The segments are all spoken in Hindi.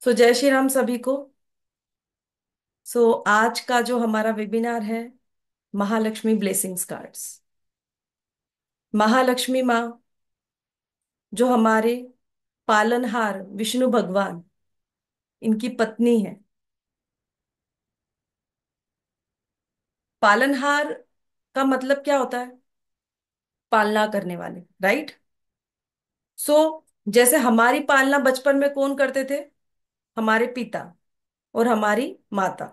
जय श्री राम सभी को। आज का जो हमारा वेबिनार है, महालक्ष्मी ब्लेसिंग्स कार्ड्स। महालक्ष्मी माँ जो हमारे पालनहार विष्णु भगवान, इनकी पत्नी है। पालनहार का मतलब क्या होता है? पालना करने वाले, राइट। सो जैसे हमारी पालना बचपन में कौन करते थे? हमारे पिता और हमारी माता।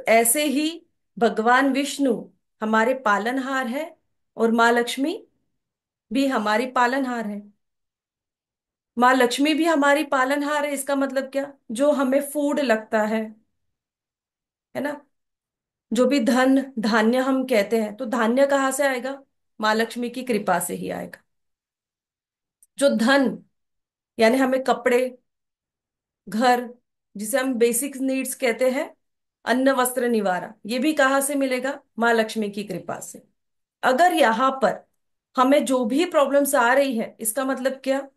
ऐसे ही भगवान विष्णु हमारे पालनहार है, और माँ लक्ष्मी भी हमारी पालनहार है। माँ लक्ष्मी भी हमारी पालनहार है। इसका मतलब क्या? जो हमें फूड लगता है ना, जो भी धन धान्य हम कहते हैं, तो धान्य कहाँ से आएगा? माँ लक्ष्मी की कृपा से ही आएगा। जो धन, यानी हमें कपड़े, घर, जिसे हम बेसिक नीड्स कहते हैं, अन्न वस्त्र निवारा, ये भी कहाँ से मिलेगा? माँ लक्ष्मी की कृपा से। अगर यहाँ पर हमें जो भी प्रॉब्लम्स आ रही है, इसका मतलब क्या?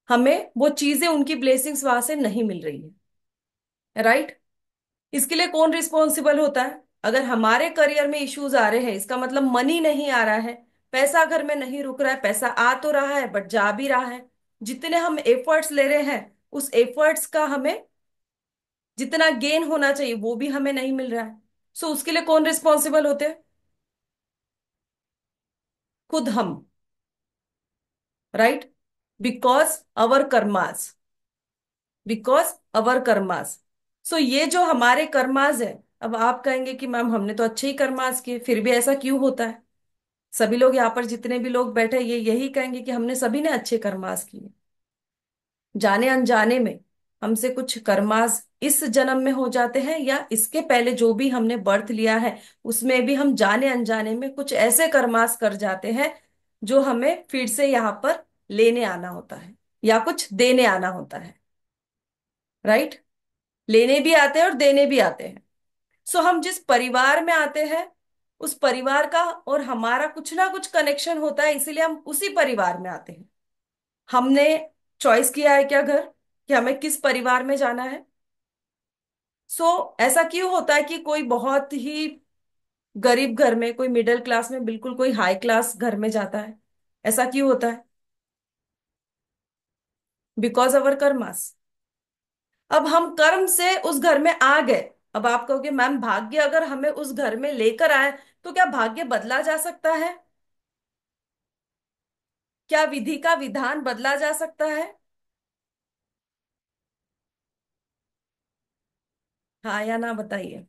हमें वो चीजें, उनकी ब्लेसिंग्स वहां से नहीं मिल रही है, राइट। इसके लिए कौन रिस्पॉन्सिबल होता है? अगर हमारे करियर में इश्यूज आ रहे हैं, इसका मतलब मनी नहीं आ रहा है, पैसा घर में नहीं रुक रहा है, पैसा आ तो रहा है बट जा भी रहा है। जितने हम एफर्ट्स ले रहे हैं, उस एफर्ट्स का हमें जितना गेन होना चाहिए वो भी हमें नहीं मिल रहा है। उसके लिए कौन रिस्पॉन्सिबल होते हैं? खुद हम, right. Because our karmas, because our karmas. ये जो हमारे कर्मास है, अब आप कहेंगे कि मैम हमने तो अच्छे ही कर्मास किए, फिर भी ऐसा क्यों होता है? सभी लोग यहाँ पर जितने भी लोग बैठे, ये यही कहेंगे कि हमने सभी ने अच्छे कर्मास किए। जाने अनजाने में हमसे कुछ कर्मास इस जन्म में हो जाते हैं, या इसके पहले जो भी हमने बर्थ लिया है, उसमें भी हम जाने अनजाने में कुछ ऐसे कर्मास कर जाते हैं जो हमें फिर से यहाँ पर लेने आना होता है, या कुछ देने आना होता है, राइट। लेने भी आते हैं और देने भी आते हैं। हम जिस परिवार में आते हैं, उस परिवार का और हमारा कुछ ना कुछ कनेक्शन होता है, इसीलिए हम उसी परिवार में आते हैं। हमने चॉइस किया है क्या घर, कि हमें किस परिवार में जाना है? ऐसा क्यों होता है कि कोई बहुत ही गरीब घर में, कोई मिडिल क्लास में, बिल्कुल कोई हाई क्लास घर में जाता है? ऐसा क्यों होता है? Because our karmas. अब हम कर्म से उस घर में आ गए। अब आप कहोगे मैम, भाग्य अगर हमें उस घर में लेकर आए, तो क्या भाग्य बदला जा सकता है? क्या विधि का विधान बदला जा सकता है? हाँ या ना बताइए।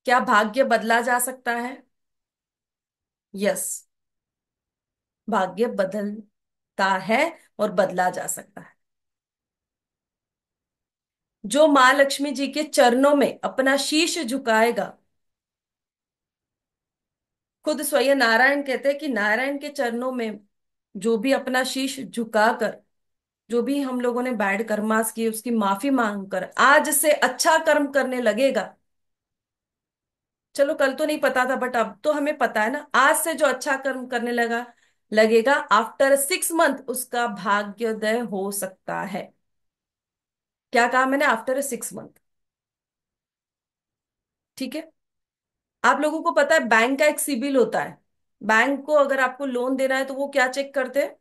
क्या भाग्य बदला जा सकता है? यस, भाग्य बदलता है और बदला जा सकता है। जो माँ लक्ष्मी जी के चरणों में अपना शीश झुकाएगा, खुद स्वयं नारायण कहते हैं कि नारायण के चरणों में जो भी अपना शीश झुकाकर, जो भी हम लोगों ने बैड कर्मास किए, उसकी माफी मांगकर आज से अच्छा कर्म करने लगेगा। चलो कल तो नहीं पता था, बट अब तो हमें पता है ना, आज से जो अच्छा कर्म करने लगेगा, आफ्टर 6 मंथ उसका भाग्योदय हो सकता है। क्या कहा मैंने? After 6 month. ठीक है। आप लोगों को पता है बैंक का एक सिबिल होता है। बैंक को अगर आपको लोन देना है, तो वो क्या चेक करते हैं?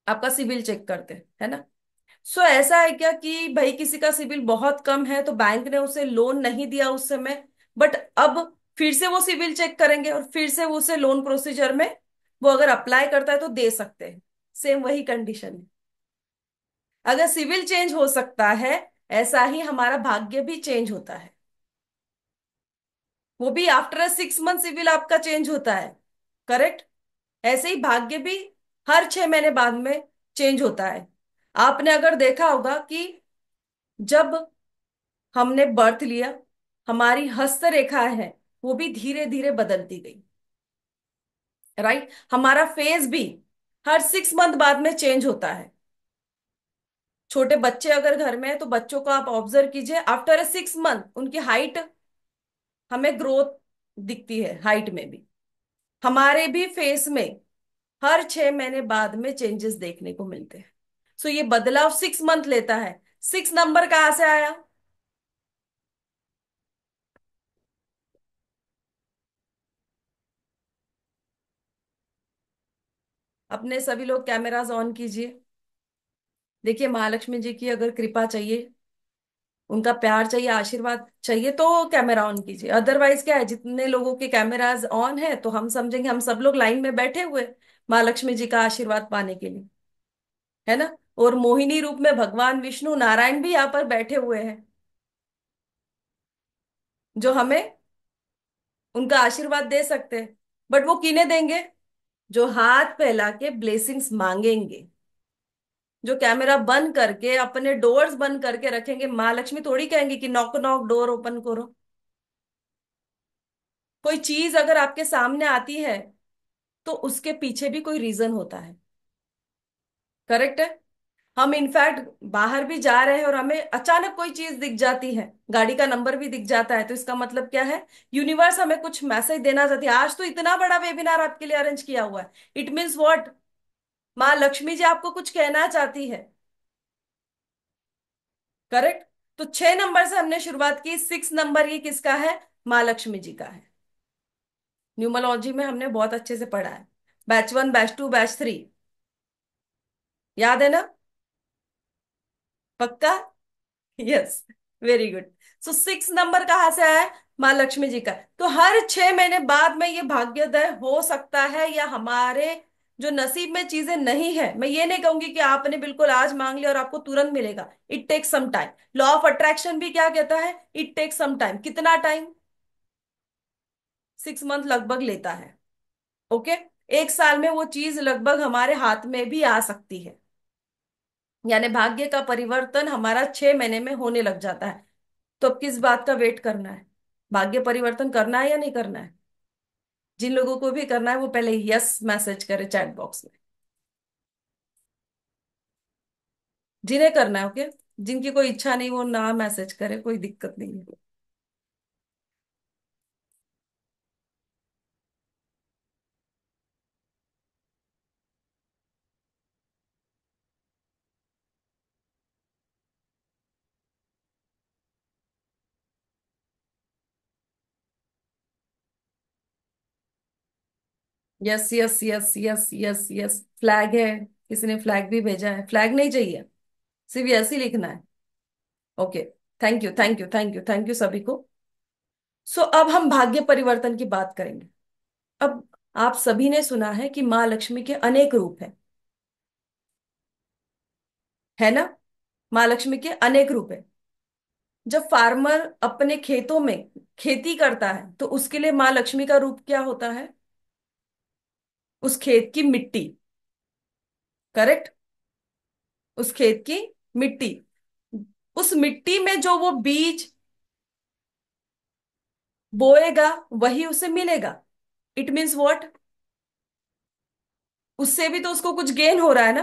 आपका सिबिल चेक करते हैं, है ना। ऐसा है क्या कि भाई किसी का सिबिल बहुत कम है, तो बैंक ने उसे लोन नहीं दिया उस समय, बट अब फिर से वो सिबिल चेक करेंगे और फिर से वो उसे लोन प्रोसीजर में, वो अगर अप्लाई करता है तो दे सकते हैं। सेम वही कंडीशन है। अगर सिविल चेंज हो सकता है, ऐसा ही हमारा भाग्य भी चेंज होता है। वो भी आफ्टर 6 मंथ सिविल आपका चेंज होता है, करेक्ट। ऐसे ही भाग्य भी हर 6 महीने बाद में चेंज होता है। आपने अगर देखा होगा कि जब हमने बर्थ लिया, हमारी हस्तरेखा है, वो भी धीरे धीरे बदलती गई, राइट। हमारा फेस भी हर 6 मंथ बाद में चेंज होता है। छोटे बच्चे अगर घर में है, तो बच्चों को आप ऑब्जर्व कीजिए, आफ्टर 6 मंथ उनकी हाइट, हमें ग्रोथ दिखती है हाइट में भी। हमारे भी फेस में हर 6 महीने बाद में चेंजेस देखने को मिलते हैं। सो ये बदलाव 6 मंथ लेता है। 6 नंबर कहाँ से आया? अपने सभी लोग कैमरास ऑन कीजिए। देखिए, महालक्ष्मी जी की अगर कृपा चाहिए, उनका प्यार चाहिए, आशीर्वाद चाहिए, तो कैमरा ऑन कीजिए। अदरवाइज क्या है, जितने लोगों के कैमराज ऑन है तो हम समझेंगे हम सब लोग लाइन में बैठे हुए महालक्ष्मी जी का आशीर्वाद पाने के लिए, है ना। और मोहिनी रूप में भगवान विष्णु नारायण भी यहाँ पर बैठे हुए हैं, जो हमें उनका आशीर्वाद दे सकते हैं। बट वो किन्हें देंगे? जो हाथ फैला के ब्लेसिंग्स मांगेंगे, जो कैमरा बंद करके अपने डोर्स बंद करके रखेंगे। माँ लक्ष्मी थोड़ी कहेंगे कि नॉक नॉक डोर ओपन करो। कोई चीज अगर आपके सामने आती है तो उसके पीछे भी कोई रीजन होता है। करेक्ट है। हम इनफैक्ट बाहर भी जा रहे हैं और हमें अचानक कोई चीज दिख जाती है, गाड़ी का नंबर भी दिख जाता है, तो इसका मतलब क्या है? यूनिवर्स हमें कुछ मैसेज देना चाहती है। आज तो इतना बड़ा वेबिनार आपके लिए अरेंज किया हुआ है। It means what? माँ लक्ष्मी जी आपको कुछ कहना चाहती है। करेक्ट। तो 6 नंबर से हमने शुरुआत की। 6 नंबर ये किसका है? माँ लक्ष्मी जी का है। न्यूमरोलॉजी में हमने बहुत अच्छे से पढ़ा है। बैच 1, बैच 2, बैच 3, याद है ना? पक्का? Yes. Very good. So 6 number कहाँ से आया है? माँ लक्ष्मी जी का। तो हर 6 महीने बाद में ये भाग्योदय हो सकता है, या हमारे जो नसीब में चीजें नहीं है, मैं ये नहीं कहूंगी कि आपने बिल्कुल आज मांग लिया और आपको तुरंत मिलेगा। It takes some time. Law of attraction भी क्या कहता है? It takes some time. कितना टाइम? 6 मंथ लगभग लेता है। ओके। एक साल में वो चीज लगभग हमारे हाथ में भी आ सकती है। यानी भाग्य का परिवर्तन हमारा 6 महीने में होने लग जाता है। तो अब किस बात का वेट करना है? भाग्य परिवर्तन करना है या नहीं करना है? जिन लोगों को भी करना है वो पहले यस मैसेज करे चैट बॉक्स में। जिन्हें करना है, ओके। जिनकी कोई इच्छा नहीं वो ना मैसेज करे, कोई दिक्कत नहीं है। Yes yes yes yes yes yes, flag है। किसी ने फ्लैग भी भेजा है। फ्लैग नहीं चाहिए, सिर्फ यस ही लिखना है। Okay. Thank you thank you thank you thank you सभी को। सो अब हम भाग्य परिवर्तन की बात करेंगे। अब आप सभी ने सुना है कि माँ लक्ष्मी के अनेक रूप हैं, है ना। माँ लक्ष्मी के अनेक रूप है। जब फार्मर अपने खेतों में खेती करता है तो उसके लिए माँ लक्ष्मी का रूप क्या होता है? उस खेत की मिट्टी। करेक्ट। उस खेत की मिट्टी। उस मिट्टी में जो वो बीज बोएगा वही उसे मिलेगा। It means what? उससे भी तो उसको कुछ गेन हो रहा है ना।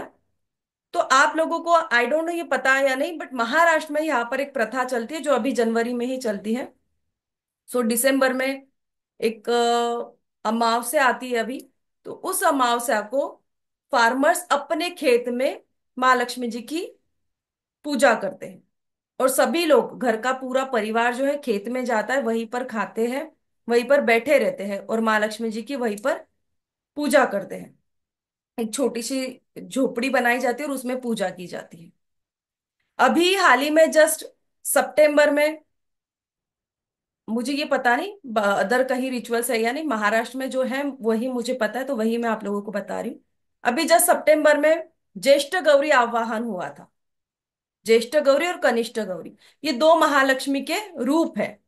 तो आप लोगों को आई डोंट नो ये पता है या नहीं, बट महाराष्ट्र में यहाँ पर एक प्रथा चलती है जो अभी जनवरी में ही चलती है। सो दिसंबर में एक अमावस्या आती है अभी। तो उस अमावस्या को फार्मर्स अपने खेत में माँ लक्ष्मी जी की पूजा करते हैं। और सभी लोग, घर का पूरा परिवार जो है खेत में जाता है, वहीं पर खाते हैं, वहीं पर बैठे रहते हैं और माँ लक्ष्मी जी की वहीं पर पूजा करते हैं। एक छोटी सी झोपड़ी बनाई जाती है और उसमें पूजा की जाती है। अभी हाल ही में जस्ट सितंबर में, मुझे ये पता नहीं अदर कहीं रिचुअल्स है या नहीं, महाराष्ट्र में जो है वही मुझे पता है, तो वही मैं आप लोगों को बता रही हूँ। अभी जस्ट सितंबर में ज्येष्ठ गौरी आवाहन हुआ था। ज्येष्ठ गौरी और कनिष्ठ गौरी, ये दो महालक्ष्मी के रूप है।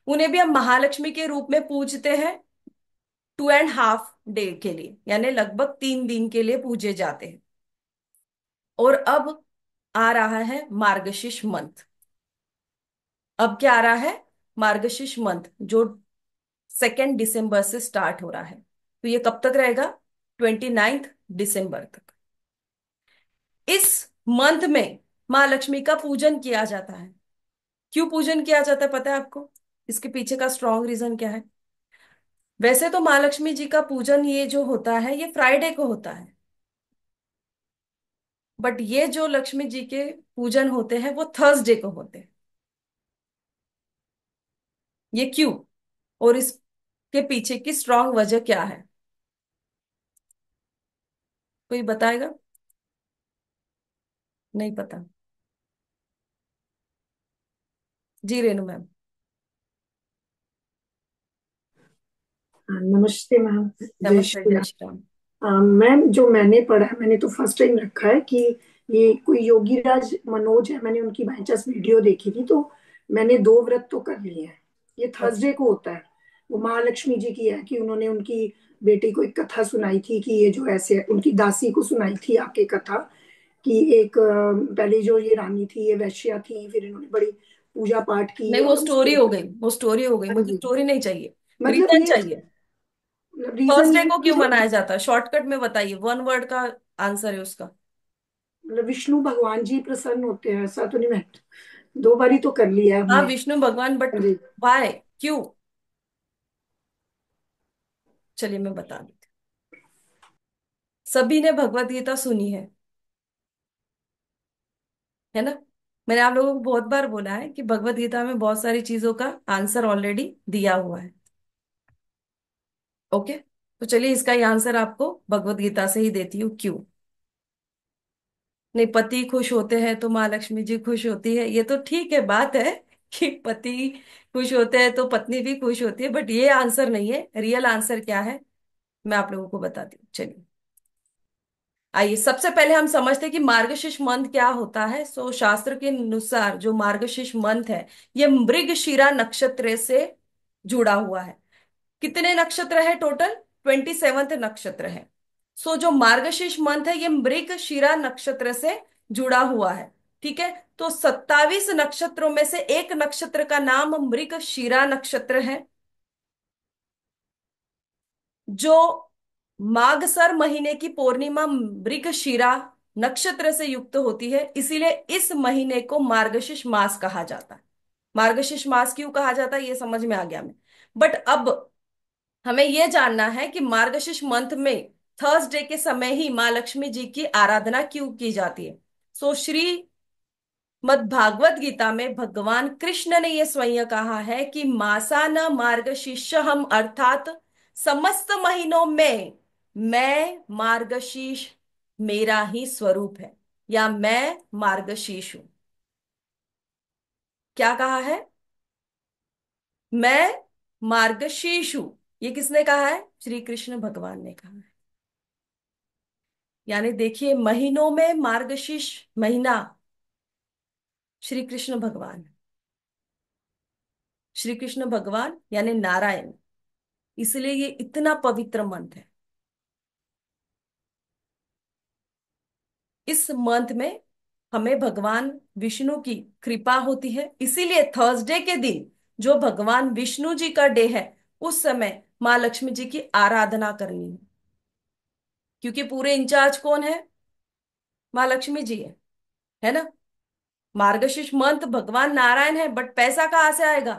उन्हें भी हम महालक्ष्मी के रूप में पूजते हैं। 2.5 डे के लिए, यानी लगभग 3 दिन के लिए पूजे जाते हैं। और अब आ रहा है मार्गशीर्ष मंथ। अब क्या आ रहा है? मार्गशीर्ष मंथ, जो 2 दिसंबर से स्टार्ट हो रहा है। तो ये कब तक रहेगा? 29 दिसंबर तक। इस मंथ में माँ लक्ष्मी का पूजन किया जाता है। क्यों पूजन किया जाता है पता है आपको? इसके पीछे का स्ट्रॉन्ग रीजन क्या है? वैसे तो महालक्ष्मी जी का पूजन ये जो होता है ये फ्राइडे को होता है, बट ये जो लक्ष्मी जी के पूजन होते हैं वो थर्सडे को होते हैं। ये क्यों, और इसके पीछे की स्ट्रांग वजह क्या है, कोई बताएगा? नहीं पता। जी रेणु मैम। हाँ, नमस्ते मैम। जय नमस्ते, श्री जय राम। श्री राम। मैम, जो मैंने पढ़ा है, मैंने तो फर्स्ट टाइम रखा है कि ये कोई योगीराज मनोज है। मैंने उनकी बाई चांस वीडियो देखी थी, तो मैंने 2 व्रत तो कर लिए हैं। ये ओके। थर्सडे को होता है। वो महालक्ष्मी जी की है कि उन्होंने उनकी बेटी को एक कथा सुनाई थी कि ये जो ऐसे उनकी दासी को सुनाई थी आके कथा कि एक पहले जो ये रानी थी ये वैश्या थी, फिर इन्होंने बड़ी पूजा पाठ की नहीं, वो और स्टोरी उसके हो गई, वो स्टोरी हो गई, हाँ मुझे जी। स्टोरी नहीं चाहिए, मतलब रीजन ये चाहिए। रीजन थर्सडे ये को कि क्यों मनाया जाता है, शॉर्टकट में बताइए, वन वर्ड का आंसर है उसका। मतलब विष्णु भगवान जी प्रसन्न होते हैं, ऐसा तो नहीं। मैं 2 बारी तो कर लिया है हाँ, हमने। विष्णु भगवान, बट हाँ जी। वाई, क्यों? चलिए मैं बता देती हूँ। सभी ने भगवत गीता सुनी है ना? मैंने आप लोगों को बहुत बार बोला है कि भगवत गीता में बहुत सारी चीजों का आंसर ऑलरेडी दिया हुआ है। ओके, तो चलिए इसका ही आंसर आपको भगवत गीता से ही देती हूँ, क्यों? नहीं, पति खुश होते हैं तो माँ लक्ष्मी जी खुश होती है, ये तो ठीक है, बात है कि पति खुश होते हैं तो पत्नी भी खुश होती है, बट ये आंसर नहीं है। रियल आंसर क्या है मैं आप लोगों को बताती हूँ, चलिए। आइए सबसे पहले हम समझते हैं कि मार्गशीर्ष मंथ क्या होता है। सो शास्त्र के अनुसार जो मार्गशीर्ष मंथ है ये मृगशिरा नक्षत्र से जुड़ा हुआ है। कितने नक्षत्र है टोटल? 27th नक्षत्र है। सो जो मार्गशीर्ष मंथ है ये मृगशिरा नक्षत्र से जुड़ा हुआ है। ठीक है, तो 27 नक्षत्रों में से एक नक्षत्र का नाम मृगशिरा नक्षत्र है, जो मागसर महीने की पूर्णिमा मृगशिरा नक्षत्र से युक्त होती है, इसीलिए इस महीने को मार्गशीर्ष मास कहा जाता है। मार्गशीर्ष मास क्यों कहा जाता है ये समझ में आ गया हमें। बट अब हमें यह जानना है कि मार्गशीर्ष मंथ में थर्सडे के समय ही माँ लक्ष्मी जी की आराधना क्यों की जाती है। सो श्री मद् भागवत गीता में भगवान कृष्ण ने यह स्वयं कहा है कि मासा न मार्गशीर्षम, अर्थात समस्त महीनों में मैं मार्गशीर्ष मेरा ही स्वरूप है, या मैं मार्गशीर्ष हूं। क्या कहा है? मैं मार्गशीर्ष हूं। ये किसने कहा है? श्री कृष्ण भगवान ने कहा है। यानी देखिए, महीनों में मार्गशीर्ष महीना श्री कृष्ण भगवान। श्री कृष्ण भगवान यानी नारायण, इसलिए ये इतना पवित्र मंथ है। इस मंथ में हमें भगवान विष्णु की कृपा होती है, इसीलिए थर्सडे के दिन जो भगवान विष्णु जी का डे है उस समय माँ लक्ष्मी जी की आराधना करनी है, क्योंकि पूरे इंचार्ज कौन है? माँ लक्ष्मी जी है ना? मार्गशीर्ष मंथ भगवान नारायण है, बट पैसा कहाँ से आएगा?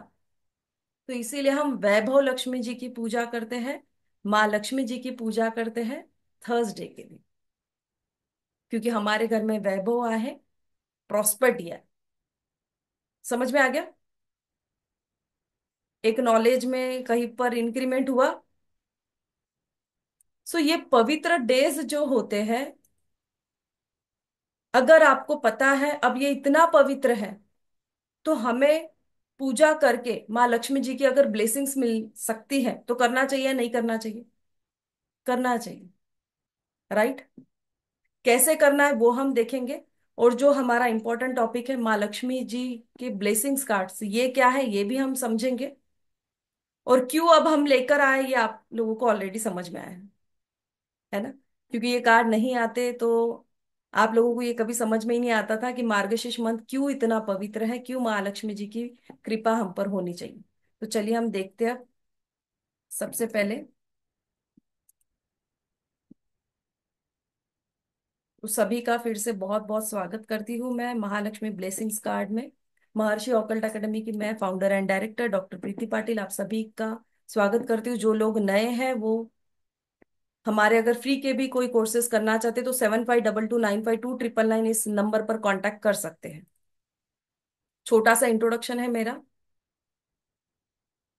तो इसीलिए हम वैभव लक्ष्मी जी की पूजा करते हैं, माँ लक्ष्मी जी की पूजा करते हैं थर्सडे के दिन, क्योंकि हमारे घर में वैभव आए हैं, प्रॉस्पेरिटी है। समझ में आ गया? एक नॉलेज में कहीं पर इंक्रीमेंट हुआ। सो ये पवित्र डेज जो होते हैं, अगर आपको पता है अब ये इतना पवित्र है, तो हमें पूजा करके माँ लक्ष्मी जी की अगर ब्लेसिंग्स मिल सकती है तो करना चाहिए, नहीं करना चाहिए? करना चाहिए, राइट? कैसे करना है वो हम देखेंगे। और जो हमारा इंपॉर्टेंट टॉपिक है माँ लक्ष्मी जी के ब्लेसिंग्स कार्ड्स, ये क्या है ये भी हम समझेंगे। और क्यों अब हम लेकर आए ये आप लोगों को ऑलरेडी समझ में आया है ना? क्योंकि ये कार्ड नहीं आते तो आप लोगों को ये कभी समझ में ही नहीं आता था कि मार्गशीर्ष मंथ क्यों इतना पवित्र है, क्यों माँ लक्ष्मी जी की कृपा हम पर होनी चाहिए। तो चलिए हम देखते हैं अब। सबसे पहले तो सभी का फिर से बहुत बहुत स्वागत करती हूँ मैं महालक्ष्मी ब्लेसिंग्स कार्ड में। महर्षि ऑकल्ट एकेडमी की मैं फाउंडर एंड डायरेक्टर डॉक्टर प्रीति पाटिल आप सभी का स्वागत करती हूँ। जो लोग नए हैं वो हमारे अगर फ्री के भी कोई कोर्सेज करना चाहते तो 7522952999 इस नंबर पर कांटेक्ट कर सकते हैं। छोटा सा इंट्रोडक्शन है मेरा।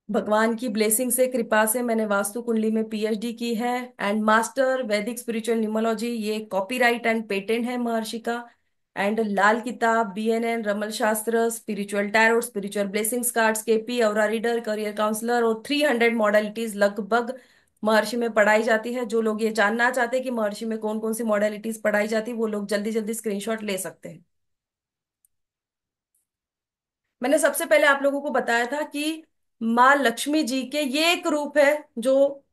भगवान की ब्लेसिंग से, कृपा से मैंने वास्तु कुंडली में पीएचडी की है and master Vedic spiritual numerology, ये कॉपीराइट एंड पेटेंट है महर्षि का। And Lal Kitab, BNN, Ramal Shastra, spiritual tarot, spiritual blessings cards, KP, aura reader, career counsellor और 300 मॉडलिटीज लगभग महर्षि में पढ़ाई जाती है। जो लोग ये जानना चाहते हैं कि महर्षि में कौन कौन सी मॉडलिटीज पढ़ाई जाती है, वो लोग जल्दी जल्दी स्क्रीनशॉट ले सकते हैं। मैंने सबसे पहले आप लोगों को बताया था कि माँ लक्ष्मी जी के ये एक रूप है जो,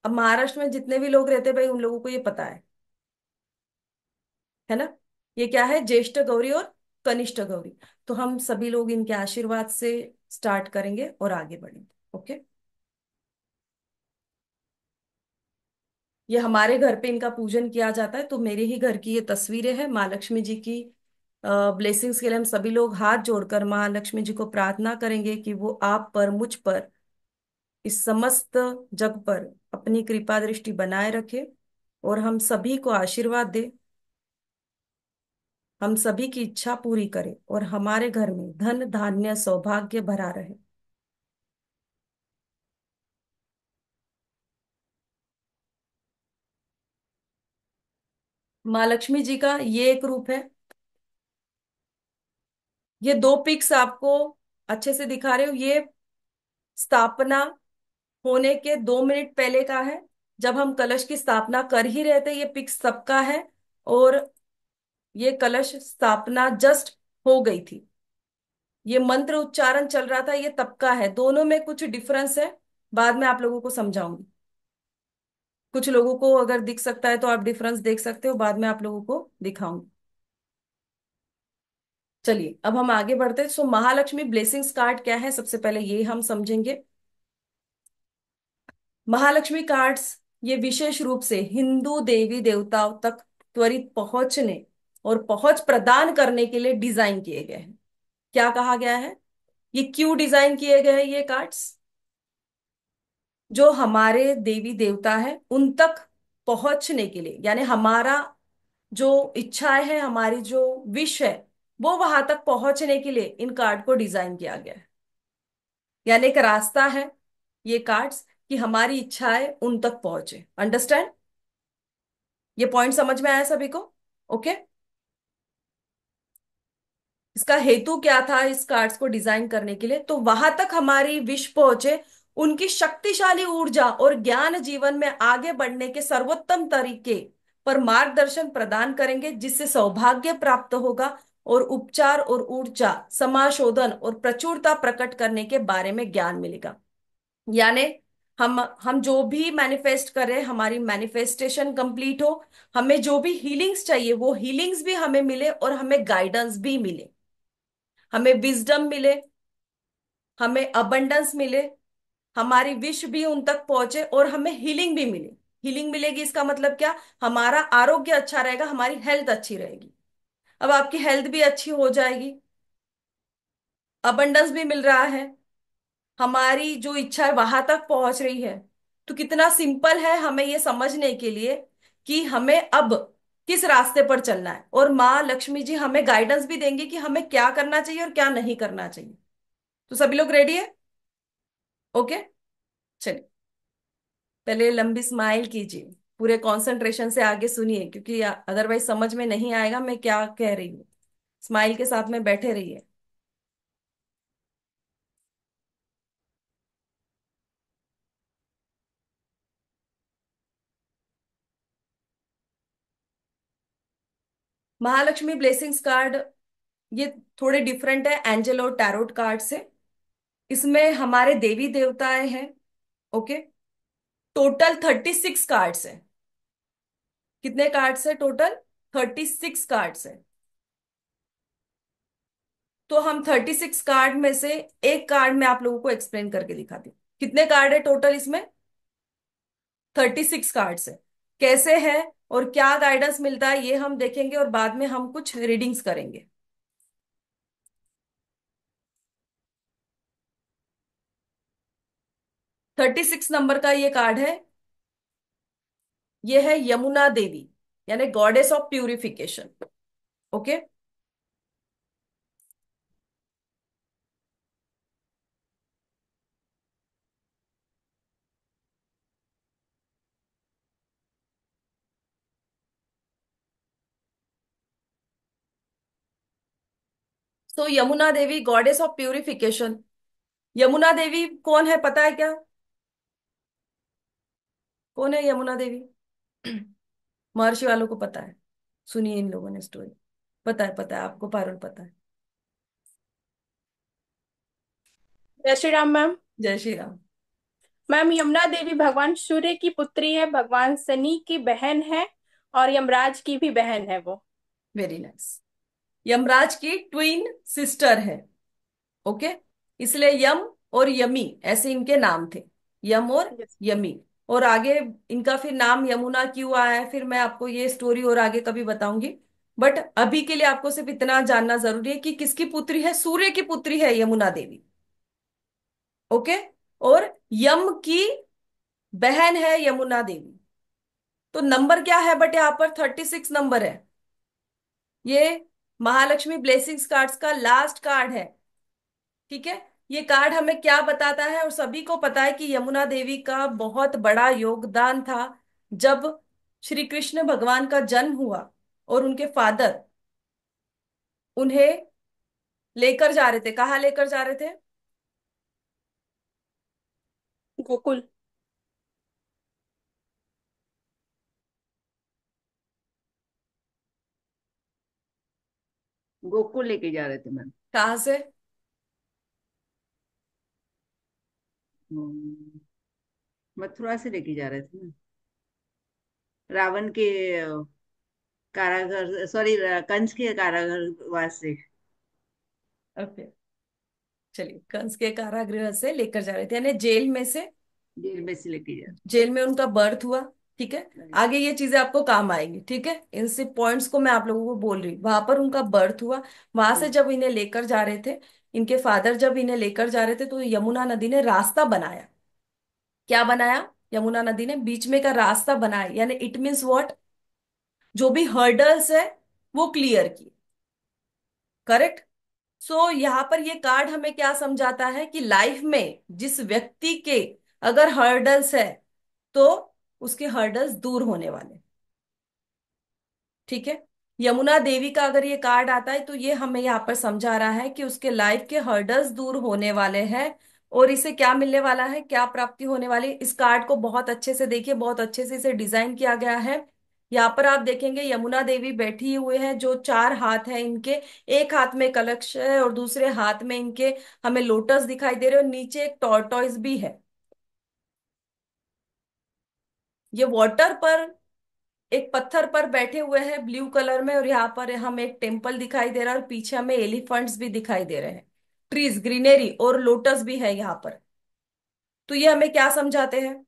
अब महाराष्ट्र में जितने भी लोग रहते हैं भाई उन लोगों को ये पता है ना। ये क्या है? ज्येष्ठ गौरी और कनिष्ठ गौरी। तो हम सभी लोग इनके आशीर्वाद से स्टार्ट करेंगे और आगे बढ़ेंगे। ओके। ये हमारे घर पे इनका पूजन किया जाता है, तो मेरे ही घर की ये तस्वीरें हैं माँ लक्ष्मी जी की। ब्लेसिंग्स के लिए हम सभी लोग हाथ जोड़कर माँ लक्ष्मी जी को प्रार्थना करेंगे कि वो आप पर, मुझ पर, इस समस्त जग पर अपनी कृपा दृष्टि बनाए रखे और हम सभी को आशीर्वाद दे, हम सभी की इच्छा पूरी करे और हमारे घर में धन धान्य सौभाग्य भरा रहे। माँ लक्ष्मी जी का ये एक रूप है। ये दो पिक्स आपको अच्छे से दिखा रहे हो, ये स्थापना होने के 2 मिनट पहले का है। जब हम कलश की स्थापना कर ही रहे थे, ये पिक्स सबका है। और ये कलश स्थापना जस्ट हो गई थी, ये मंत्र उच्चारण चल रहा था, ये तब का है। दोनों में कुछ डिफरेंस है, बाद में आप लोगों को समझाऊंगी। कुछ लोगों को अगर दिख सकता है तो आप डिफरेंस देख सकते हो, बाद में आप लोगों को दिखाऊंगी। चलिए अब हम आगे बढ़ते हैं। सो महालक्ष्मी ब्लेसिंग्स कार्ड क्या है, सबसे पहले ये हम समझेंगे। महालक्ष्मी कार्ड्स ये विशेष रूप से हिंदू देवी देवताओं तक त्वरित पहुंचने और पहुंच प्रदान करने के लिए डिजाइन किए गए हैं। क्या कहा गया है? ये क्यों डिजाइन किए गए हैं ये कार्ड्स? जो हमारे देवी देवता है उन तक पहुंचने के लिए, यानी हमारा जो इच्छाएं है, हमारी जो विश है, वो वहां तक पहुंचने के लिए इन कार्ड को डिजाइन किया गया है। यानी एक रास्ता है ये कार्ड्स, कि हमारी इच्छाएं उन तक पहुंचे। अंडरस्टैंड? ये पॉइंट समझ में आया सभी को? ओके। इसका हेतु क्या था इस कार्ड्स को डिजाइन करने के लिए? तो वहां तक हमारी विश पहुंचे, उनकी शक्तिशाली ऊर्जा और ज्ञान जीवन में आगे बढ़ने के सर्वोत्तम तरीके पर मार्गदर्शन प्रदान करेंगे, जिससे सौभाग्य प्राप्त होगा और उपचार और ऊर्जा समाशोधन और प्रचुरता प्रकट करने के बारे में ज्ञान मिलेगा। यानी हम जो भी मैनिफेस्ट करें, हमारी मैनिफेस्टेशन कंप्लीट हो, हमें जो भी हीलिंग्स चाहिए वो हीलिंग्स भी हमें मिले और हमें गाइडेंस भी मिले, हमें विजडम मिले, हमें अबंडेंस मिले, हमारी विश भी उन तक पहुंचे और हमें हीलिंग भी मिले। हीलिंग मिलेगी इसका मतलब क्या? हमारा आरोग्य अच्छा रहेगा, हमारी हेल्थ अच्छी रहेगी। अब आपकी हेल्थ भी अच्छी हो जाएगी, अबंडेंस भी मिल रहा है, हमारी जो इच्छा है वहां तक पहुंच रही है। तो कितना सिंपल है हमें ये समझने के लिए कि हमें अब किस रास्ते पर चलना है, और माँ लक्ष्मी जी हमें गाइडेंस भी देंगे कि हमें क्या करना चाहिए और क्या नहीं करना चाहिए। तो सभी लोग रेडी है? ओके। चलिए पहले लंबी स्माइल कीजिए, पूरे कंसंट्रेशन से आगे सुनिए, क्योंकि अदरवाइज समझ में नहीं आएगा मैं क्या कह रही हूँ। स्माइल के साथ में बैठे रहिए। महालक्ष्मी ब्लेसिंग्स कार्ड ये थोड़े डिफरेंट है एंजल और टैरोट कार्ड से। इसमें हमारे देवी देवताएं हैं। ओके। टोटल 36 कार्ड्स हैं। कितने कार्ड्स है टोटल? 36 कार्ड्स है। तो हम 36 कार्ड में से एक कार्ड में आप लोगों को एक्सप्लेन करके दिखाती हूँ। कितने कार्ड है टोटल इसमें? 36 कार्ड्स है। कैसे है और क्या गाइडेंस मिलता है ये हम देखेंगे, और बाद में हम कुछ रीडिंग्स करेंगे। 36 नंबर का ये कार्ड है। ये है यमुना देवी, यानी गॉडेस ऑफ प्यूरिफिकेशन। ओके। तो यमुना देवी गॉडेस ऑफ प्यूरिफिकेशन। यमुना देवी कौन है पता है क्या? कौन है यमुना देवी? महर्षि वालों को पता है। सुनिए इन लोगों ने स्टोरी। पता है आपको, पारुल पता है। जय श्री राम मैम। जय श्री राम। मैम यमुना देवी भगवान सूर्य की पुत्री है, भगवान शनि की बहन है, और यमराज की भी बहन है वो। Very nice. यमराज की ट्विन सिस्टर है। ओके। इसलिए यम और यमी ऐसे इनके नाम थे। यम और Yes. यमी। और आगे इनका फिर नाम यमुना क्यों आया है, फिर मैं आपको ये स्टोरी और आगे कभी बताऊंगी। बट अभी के लिए आपको सिर्फ इतना जानना जरूरी है कि किसकी पुत्री है, सूर्य की पुत्री है यमुना देवी। ओके। और यम की बहन है यमुना देवी। तो नंबर क्या है बट यहाँ पर 36 नंबर है। ये महालक्ष्मी ब्लेसिंग्स कार्ड्स का लास्ट कार्ड है। ठीक है। ये कार्ड हमें क्या बताता है, और सभी को पता है कि यमुना देवी का बहुत बड़ा योगदान था जब श्री कृष्ण भगवान का जन्म हुआ और उनके फादर उन्हें लेकर जा रहे थे। कहाँ लेकर जा रहे थे? गोकुल। गोकुल लेके जा रहे थे मैम। कहाँ से? हम्म, मथुरा से लेके जा रहे थे ना, रावण के कारागर, सॉरी, कंस के कारागर वास से। ओके। चलिए, कंस के कारागृह से लेकर जा रहे थे, यानी जेल में से। जेल में से लेके जा जेल में उनका बर्थ हुआ। ठीक है। रहे। आगे ये चीजें आपको काम आएंगी। ठीक है, इन सिर्फ पॉइंट्स को मैं आप लोगों को बोल रही हूँ। वहां पर उनका बर्थ हुआ। वहां से हम्म, जब इन्हें लेकर जा रहे थे, इनके फादर जब इन्हें लेकर जा रहे थे, तो यमुना नदी ने रास्ता बनाया। क्या बनाया? यमुना नदी ने बीच में का रास्ता बनाया, यानी इट मीन्स व्हाट, जो भी हर्डल्स है वो क्लियर की। करेक्ट। सो यहाँ पर ये कार्ड हमें क्या समझाता है कि लाइफ में जिस व्यक्ति के अगर हर्डल्स है, तो उसके हर्डल्स दूर होने वाले। ठीक है। यमुना देवी का अगर ये कार्ड आता है तो ये हमें यहाँ पर समझा रहा है कि उसके लाइफ के हर्डल्स दूर होने वाले हैं। और इसे क्या मिलने वाला है, क्या प्राप्ति होने वाली है। इस कार्ड को बहुत अच्छे से देखिए, बहुत अच्छे से इसे डिजाइन किया गया है। यहाँ पर आप देखेंगे यमुना देवी बैठी हुए हैं, जो चार हाथ हैं इनके। एक हाथ में कलश है और दूसरे हाथ में इनके हमें लोटस दिखाई दे रहे हैं, और नीचे एक टॉर्टॉइस भी है। ये वाटर पर, एक पत्थर पर बैठे हुए हैं ब्लू कलर में, और यहाँ पर हमें एक टेम्पल दिखाई दे रहा है और पीछे हमें एलिफेंट्स भी दिखाई दे रहे हैं। ट्रीज, ग्रीनरी और लोटस भी है यहाँ पर। तो ये हमें क्या समझाते हैं?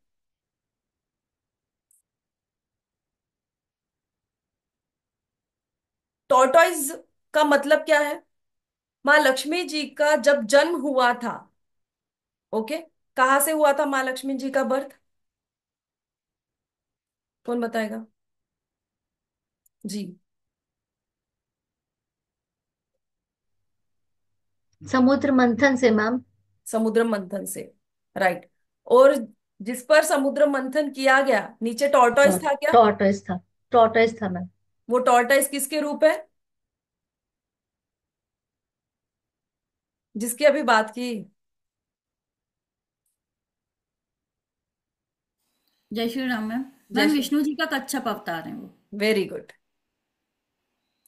टॉर्टॉइज का मतलब क्या है? माँ लक्ष्मी जी का जब जन्म हुआ था। ओके। कहाँ से हुआ था माँ लक्ष्मी जी का बर्थ? कौन बताएगा? जी। समुद्र मंथन से मैम। समुद्र मंथन से। राइट। और जिस पर समुद्र मंथन किया गया, नीचे टॉर्टॉइस था क्या? टॉर्टोइस था। टॉर्टोइस था मैम। वो टॉर्टॉइस किसके रूप है? जिसकी अभी बात की। जय श्री राम मैम। मैम जैसे। विष्णु जी का कच्छप अवतार है वो। Very good.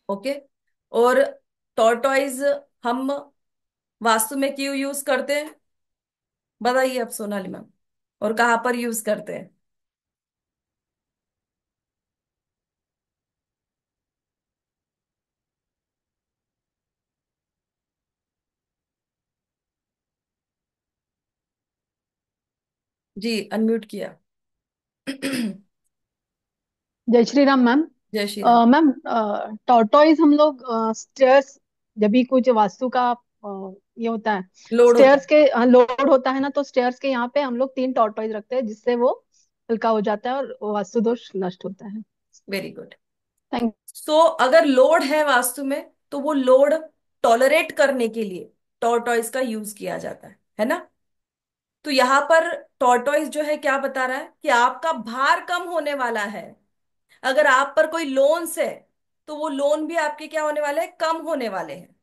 ओके। और टॉर्टॉइज हम वास्तु में क्यों यूज करते हैं, बताइए अब सोनाली मैम। और कहाँ पर यूज करते हैं? जी, अनम्यूट किया। जय श्री राम मैम। जय श्री राम। मैम, टॉर्टोइज हम लोग स्टेयर्स, जब भी कुछ वास्तु का ये होता है लोड होता स्टेयर्स है। के, लोड होता है ना, तो स्टेयर्स के यहाँ पे हम लोग 3 टॉर्टॉइज रखते हैं, जिससे वो हल्का हो जाता है और वास्तु दोष नष्ट होता है। Very good. थैंक। सो अगर लोड है वास्तु में, तो वो लोड टॉलरेट करने के लिए टॉर्टॉइस का यूज किया जाता है ना। तो यहां पर टॉर्टॉइस जो है क्या बता रहा है कि आपका भार कम होने वाला है। अगर आप पर कोई लोन्स है, तो वो लोन भी आपके क्या होने वाले हैं, कम होने वाले हैं।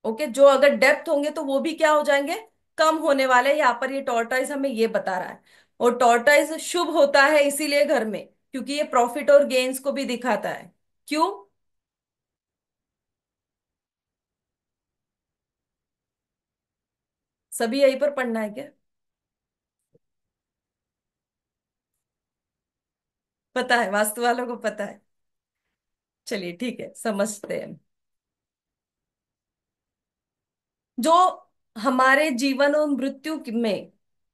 ओके, जो अगर डेप्थ होंगे तो वो भी क्या हो जाएंगे, कम होने वाले हैं। यहाँ पर ये टॉर्टॉइस हमें ये बता रहा है। और टॉर्टॉइस शुभ होता है इसीलिए घर में, क्योंकि ये प्रॉफिट और गेन्स को भी दिखाता है। क्यों? सभी यहीं पर पढ़ना है क्या? पता है, वास्तु वालों को पता है। चलिए ठीक है, समझते हैं। जो हमारे जीवन और मृत्यु में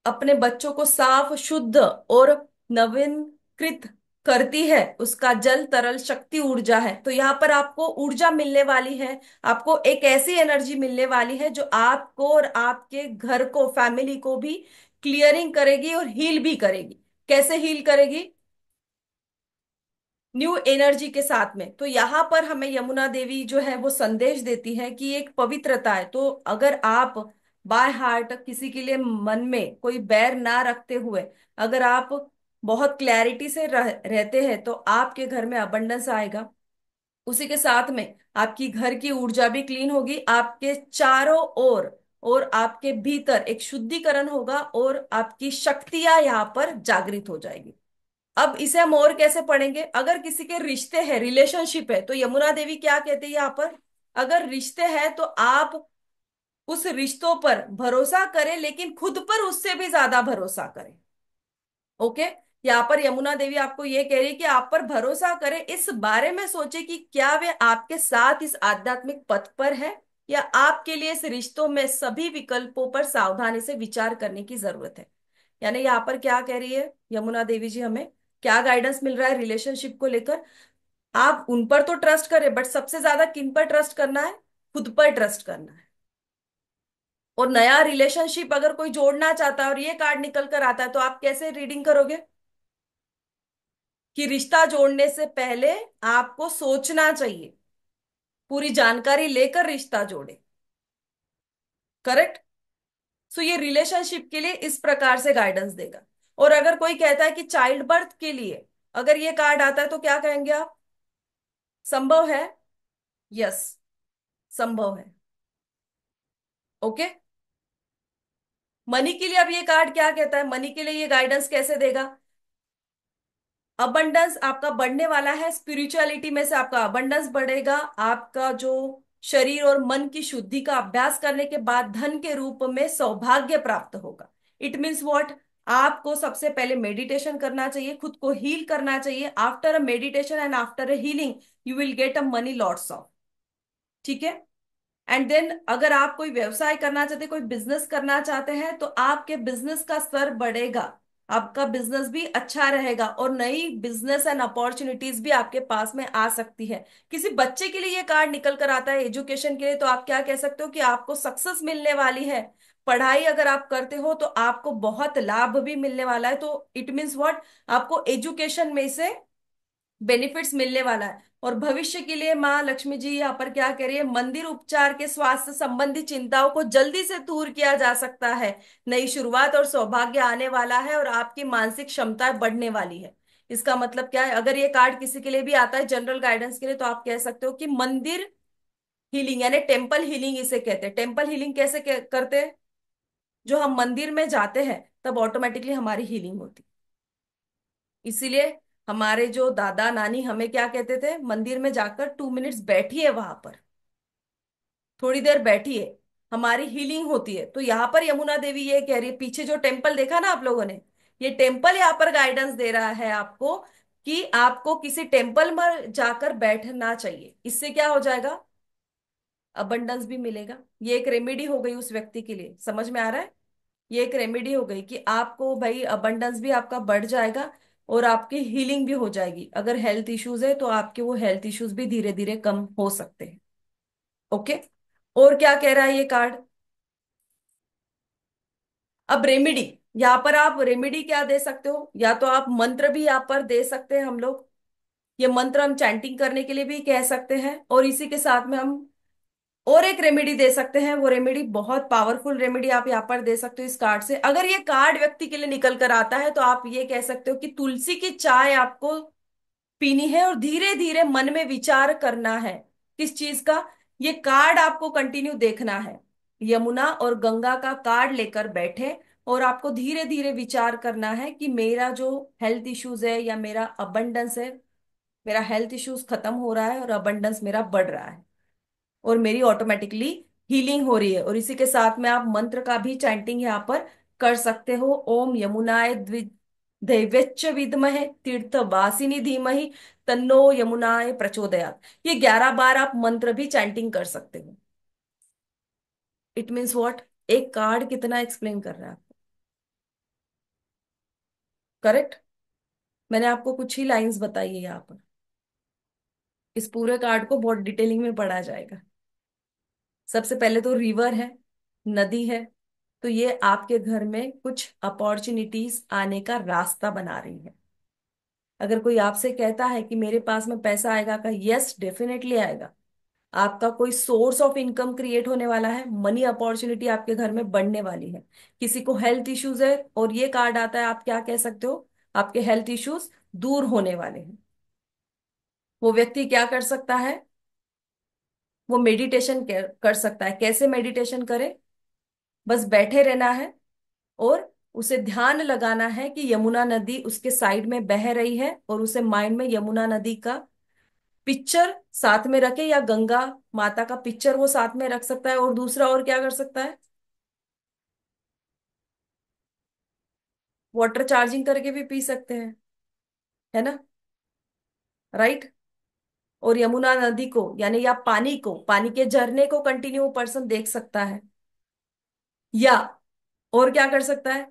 अपने बच्चों को साफ, शुद्ध और नवीनकृत करती है, उसका जल, तरल, शक्ति, ऊर्जा है। तो यहाँ पर आपको ऊर्जा मिलने वाली है। आपको एक ऐसी एनर्जी मिलने वाली है जो आपको और आपके घर को, फैमिली को भी क्लियरिंग करेगी और हील भी करेगी। कैसे हील करेगी? न्यू एनर्जी के साथ में। तो यहाँ पर हमें यमुना देवी जो है वो संदेश देती है कि एक पवित्रता है। तो अगर आप बाय हार्ट किसी के लिए मन में कोई बैर ना रखते हुए, अगर आप बहुत क्लैरिटी से रहते हैं, तो आपके घर में अबंडेंस आएगा। उसी के साथ में आपकी घर की ऊर्जा भी क्लीन होगी, आपके चारों ओर और आपके भीतर एक शुद्धिकरण होगा, और आपकी शक्तियां यहाँ पर जागृत हो जाएगी। अब इसे हम और कैसे पढ़ेंगे? अगर किसी के रिश्ते हैं, रिलेशनशिप है, तो यमुना देवी क्या कहती है यहाँ पर? अगर रिश्ते हैं तो आप उस रिश्तों पर भरोसा करें, लेकिन खुद पर उससे भी ज्यादा भरोसा करें। ओके, यहाँ पर यमुना देवी आपको ये कह रही है कि आप पर भरोसा करें। इस बारे में सोचे कि क्या वे आपके साथ इस आध्यात्मिक पथ पर है, या आपके लिए इस रिश्तों में सभी विकल्पों पर सावधानी से विचार करने की जरूरत है। यानी यहाँ पर क्या कह रही है यमुना देवी जी, हमें क्या गाइडेंस मिल रहा है रिलेशनशिप को लेकर? आप उन पर तो ट्रस्ट करें, बट सबसे ज्यादा किन पर ट्रस्ट करना है? खुद पर ट्रस्ट करना है। और नया रिलेशनशिप अगर कोई जोड़ना चाहता है और ये कार्ड निकल कर आता है, तो आप कैसे रीडिंग करोगे? कि रिश्ता जोड़ने से पहले आपको सोचना चाहिए, पूरी जानकारी लेकर रिश्ता जोड़े। करेक्ट? सो ये रिलेशनशिप के लिए इस प्रकार से गाइडेंस देगा। और अगर कोई कहता है कि चाइल्ड बर्थ के लिए अगर ये कार्ड आता है, तो क्या कहेंगे आप? संभव है? यस, संभव है। ओके। मनी के लिए अब ये कार्ड क्या कहता है? मनी के लिए ये गाइडेंस कैसे देगा? अबंडेंस आपका बढ़ने वाला है, स्पिरिचुअलिटी में से आपका अबंडेंस बढ़ेगा। आपका जो शरीर और मन की शुद्धि का अभ्यास करने के बाद धन के रूप में सौभाग्य प्राप्त होगा। It means what? आपको सबसे पहले मेडिटेशन करना चाहिए, खुद को हील करना चाहिए। After a meditation and after a healing you will get a money lots of. ठीक है। एंड देन अगर आप कोई व्यवसाय करना चाहते हैं, कोई बिजनेस करना चाहते हैं, तो आपके बिजनेस का स्तर बढ़ेगा, आपका बिजनेस भी अच्छा रहेगा, और नई बिजनेस एंड अपॉर्चुनिटीज भी आपके पास में आ सकती है। किसी बच्चे के लिए ये कार्ड निकल कर आता है एजुकेशन के लिए, तो आप क्या कह सकते हो कि आपको सक्सेस मिलने वाली है। पढ़ाई अगर आप करते हो तो आपको बहुत लाभ भी मिलने वाला है। तो इट मीन्स व्हाट? आपको एजुकेशन में से बेनिफिट्स मिलने वाला है। और भविष्य के लिए माँ लक्ष्मी जी यहाँ पर क्या कह रही है? मंदिर उपचार के स्वास्थ्य संबंधी चिंताओं को जल्दी से दूर किया जा सकता है। नई शुरुआत और सौभाग्य आने वाला है, और आपकी मानसिक क्षमता बढ़ने वाली है। इसका मतलब क्या है? अगर ये कार्ड किसी के लिए भी आता है जनरल गाइडेंस के लिए, तो आप कह सकते हो कि मंदिर हीलिंग, यानी टेम्पल हीलिंग इसे कहते हैं। टेम्पल हीलिंग कैसे करते हैं? जो हम मंदिर में जाते हैं तब ऑटोमेटिकली हमारी हीलिंग होती है। इसीलिए हमारे जो दादा नानी हमें क्या कहते थे? मंदिर में जाकर 2 मिनट्स बैठिए, वहां पर थोड़ी देर बैठिए, हमारी हीलिंग होती है। तो यहाँ पर यमुना देवी ये कह रही है, पीछे जो टेम्पल देखा ना आप लोगों ने, ये टेम्पल यहाँ पर गाइडेंस दे रहा है आपको कि आपको किसी टेम्पल में जाकर बैठना चाहिए। इससे क्या हो जाएगा? अबंडेंस भी मिलेगा। ये एक रेमेडी हो गई उस व्यक्ति के लिए। समझ में आ रहा है? ये एक रेमेडी हो गई कि आपको भाई अबंडेंस भी आपका बढ़ जाएगा, और आपकी हीलिंग भी हो जाएगी। अगर हेल्थ इश्यूज है तो आपके वो हेल्थ इश्यूज भी धीरे धीरे कम हो सकते हैं। ओके। और क्या कह रहा है ये कार्ड? अब रेमेडी, यहाँ पर आप रेमेडी क्या दे सकते हो, या तो आप मंत्र भी यहाँ पर दे सकते हैं हम लोग। ये मंत्र हम चैंटिंग करने के लिए भी कह सकते हैं, और इसी के साथ में हम और एक रेमेडी दे सकते हैं। वो रेमेडी बहुत पावरफुल रेमेडी आप यहाँ पर दे सकते हो इस कार्ड से। अगर ये कार्ड व्यक्ति के लिए निकल कर आता है तो आप ये कह सकते हो कि तुलसी की चाय आपको पीनी है और धीरे धीरे मन में विचार करना है। किस चीज का? ये कार्ड आपको कंटिन्यू देखना है। यमुना और गंगा का कार्ड लेकर बैठे और आपको धीरे धीरे विचार करना है कि मेरा जो हेल्थ इश्यूज है या मेरा अबंडेंस है, मेरा हेल्थ इश्यूज खत्म हो रहा है और अबंडेंस मेरा बढ़ रहा है और मेरी ऑटोमेटिकली हीलिंग हो रही है। और इसी के साथ में आप मंत्र का भी चैंटिंग यहाँ पर कर सकते हो। ओम यमुनाय दैवेच्च विद्महे तीर्थवासिनी धीमहि तन्नो यमुनाय प्रचोदयात्। ये 11 बार आप मंत्र भी चैंटिंग कर सकते हो। It means what? एक कार्ड कितना एक्सप्लेन कर रहा है आपको। करेक्ट? मैंने आपको कुछ ही लाइंस बताई है यहाँ पर। इस पूरे कार्ड को बहुत डिटेलिंग में पढ़ा जाएगा। सबसे पहले तो रिवर है, नदी है, तो ये आपके घर में कुछ अपॉर्चुनिटीज आने का रास्ता बना रही है। अगर कोई आपसे कहता है कि मेरे पास में पैसा आएगा, का यस डेफिनेटली आएगा। आपका कोई सोर्स ऑफ इनकम क्रिएट होने वाला है, मनी अपॉर्चुनिटी आपके घर में बढ़ने वाली है। किसी को हेल्थ इश्यूज है और ये कार्ड आता है, आप क्या कह सकते हो? आपके हेल्थ इश्यूज दूर होने वाले हैं। वो व्यक्ति क्या कर सकता है? वो मेडिटेशन कर सकता है। कैसे मेडिटेशन करे? बस बैठे रहना है और उसे ध्यान लगाना है कि यमुना नदी उसके साइड में बह रही है, और उसे माइंड में यमुना नदी का पिक्चर साथ में रखे, या गंगा माता का पिक्चर वो साथ में रख सकता है। और दूसरा और क्या कर सकता है? वाटर चार्जिंग करके भी पी सकते हैं, है ना? राइट? और यमुना नदी को यानी या पानी को, पानी के झरने को कंटिन्यू पर्सन देख सकता है। या और क्या कर सकता है?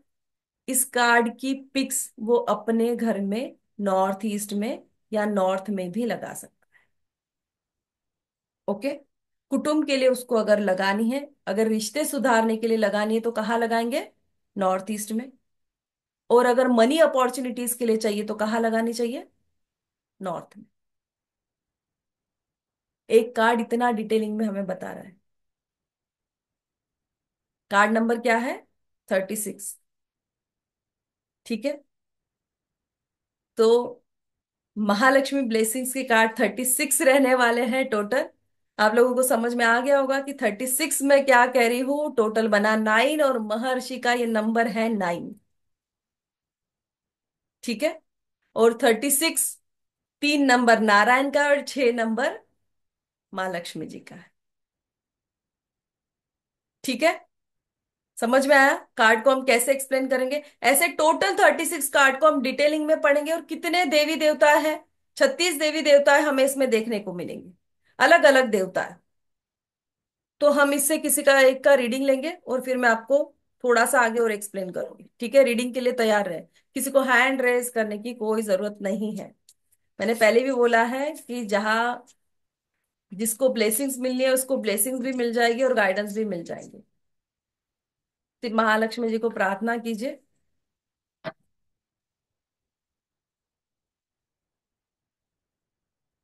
इस कार्ड की पिक्स वो अपने घर में नॉर्थ ईस्ट में या नॉर्थ में भी लगा सकता है। ओके? कुटुंब के लिए उसको अगर लगानी है, अगर रिश्ते सुधारने के लिए लगानी है, तो कहाँ लगाएंगे? नॉर्थ ईस्ट में। और अगर मनी अपॉर्चुनिटीज के लिए चाहिए तो कहाँ लगानी चाहिए? नॉर्थ में। एक कार्ड इतना डिटेलिंग में हमें बता रहा है। कार्ड नंबर क्या है? 36। ठीक है? तो महालक्ष्मी ब्लेसिंग्स के कार्ड 36 रहने वाले हैं टोटल। आप लोगों को समझ में आ गया होगा कि 36 में क्या कह रही हूँ। टोटल बना 9 और महर्षि का ये नंबर है 9। ठीक है? और 36 3 नंबर नारायण का और 6 नंबर माँ लक्ष्मी जी का है। ठीक है? समझ में आया? कार्ड को हम कैसे एक्सप्लेन करेंगे? ऐसे टोटल 36 कार्ड को हम डिटेलिंग में पढ़ेंगे। और कितने देवी देवता है? 36 देवी देवता हमें इसमें देखने को मिलेंगे, अलग अलग देवता है। तो हम इससे किसी का एक का रीडिंग लेंगे और फिर मैं आपको थोड़ा सा आगे और एक्सप्लेन करूंगी। ठीक है? रीडिंग के लिए तैयार रहे। किसी को हैंड रेज करने की कोई जरूरत नहीं है। मैंने पहले भी बोला है कि जहां जिसको ब्लेसिंग्स मिलनी है उसको ब्लेसिंग्स भी मिल जाएगी और गाइडेंस भी मिल जाएगी। सिर्फ महालक्ष्मी जी को प्रार्थना कीजिए।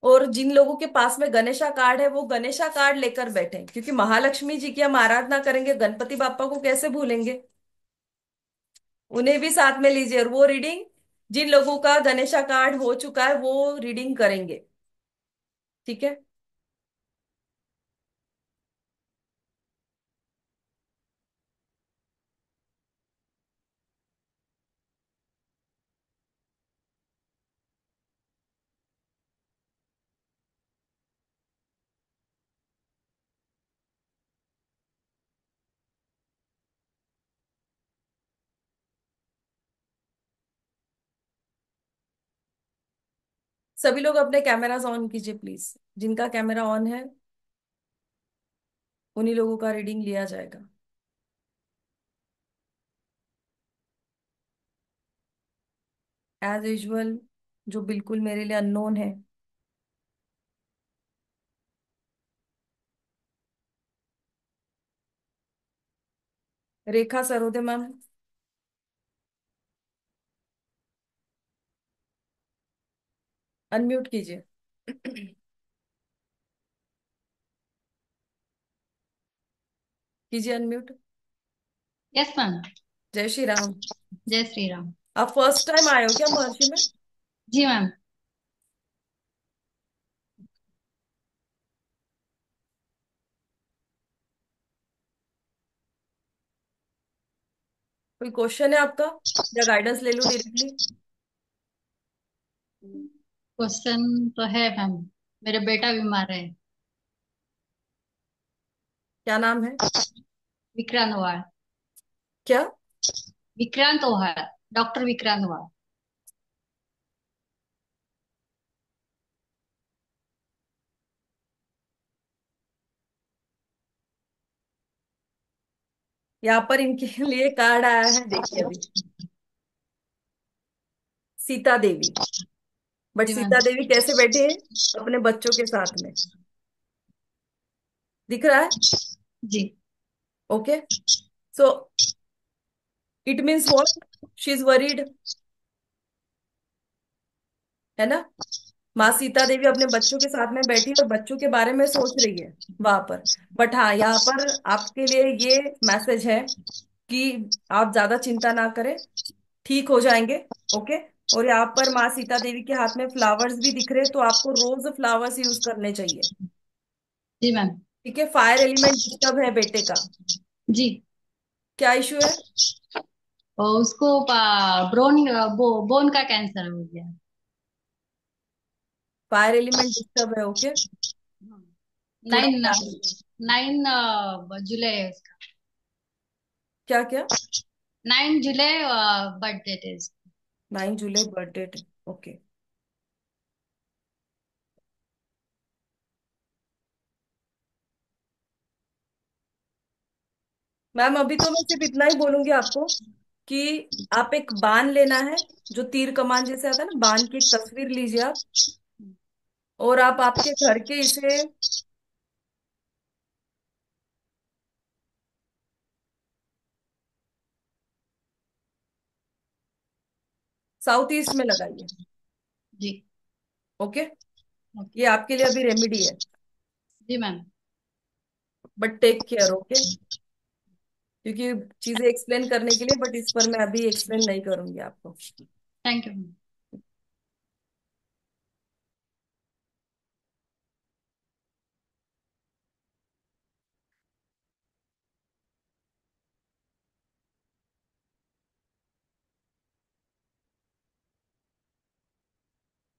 और जिन लोगों के पास में गणेशा कार्ड है वो गणेशा कार्ड लेकर बैठे, क्योंकि महालक्ष्मी जी की हम आराधना करेंगे, गणपति बापा को कैसे भूलेंगे? उन्हें भी साथ में लीजिए। और वो रीडिंग जिन लोगों का गणेशा कार्ड हो चुका है वो रीडिंग करेंगे। ठीक है? सभी लोग अपने कैमरास ऑन कीजिए प्लीज। जिनका कैमरा ऑन है उन्हीं लोगों का रीडिंग लिया जाएगा। एज यूजुअल जो बिल्कुल मेरे लिए अननोन है, रेखा सरोदे मैम, अनम्यूट कीजिए। कीजिए अनम्यूट। Yes ma'am. जय श्री राम। जय श्री राम। आप फर्स्ट टाइम आए हो क्या महर्षि में? जी मैम। कोई क्वेश्चन है आपका या गाइडेंस ले लूं डायरेक्टली? क्वेश्चन तो है मैम, मेरा बेटा बीमार है। क्या नाम है? विक्रांत वाड़। क्या? विक्रांत वाड़, डॉक्टर विक्रांत वाड़। यहाँ पर इनके लिए कार्ड आया है, देखिए अभी। सीता देवी। बट जी मैम। सीता देवी कैसे बैठे हैं? अपने बच्चों के साथ में। दिख रहा है? जी। Okay. So it means what? She is worried, है ना? माँ सीता देवी अपने बच्चों के साथ में बैठी और बच्चों के बारे में सोच रही है वहां पर। बट हाँ, यहाँ पर आपके लिए ये मैसेज है कि आप ज्यादा चिंता ना करें, ठीक हो जाएंगे। ओके। और यहाँ पर माँ सीता देवी के हाथ में फ्लावर्स भी दिख रहे हैं, तो आपको रोज फ्लावर्स यूज करने चाहिए। जी मैम। ठीक है। फायर एलिमेंट डिस्टर्ब है बेटे का। जी। क्या इशू है? और उसको ब्रोन बोन का कैंसर हो गया। फायर एलिमेंट डिस्टर्ब है। ओके। थोड़ा नाइन ध्यान। 9 जुलाई है उसका। क्या क्या? 9 जुलाई बर्थडे है। 9 जुलाई बर्थडे। ओके। मैम अभी तो मैं सिर्फ इतना ही बोलूंगी आपको कि आप एक बाण लेना है, जो तीर कमान जैसे आता है ना, बाण की एक तस्वीर लीजिए आप। और आप आपके घर के इसे साउथ ईस्ट में लगाइए। जी। ओके। ओके। ये आपके लिए अभी रेमेडी है। जी ma'am. But take care. Okay. क्योंकि चीजें एक्सप्लेन करने के लिए, बट इस पर मैं अभी एक्सप्लेन नहीं करूंगी आपको। Thank you.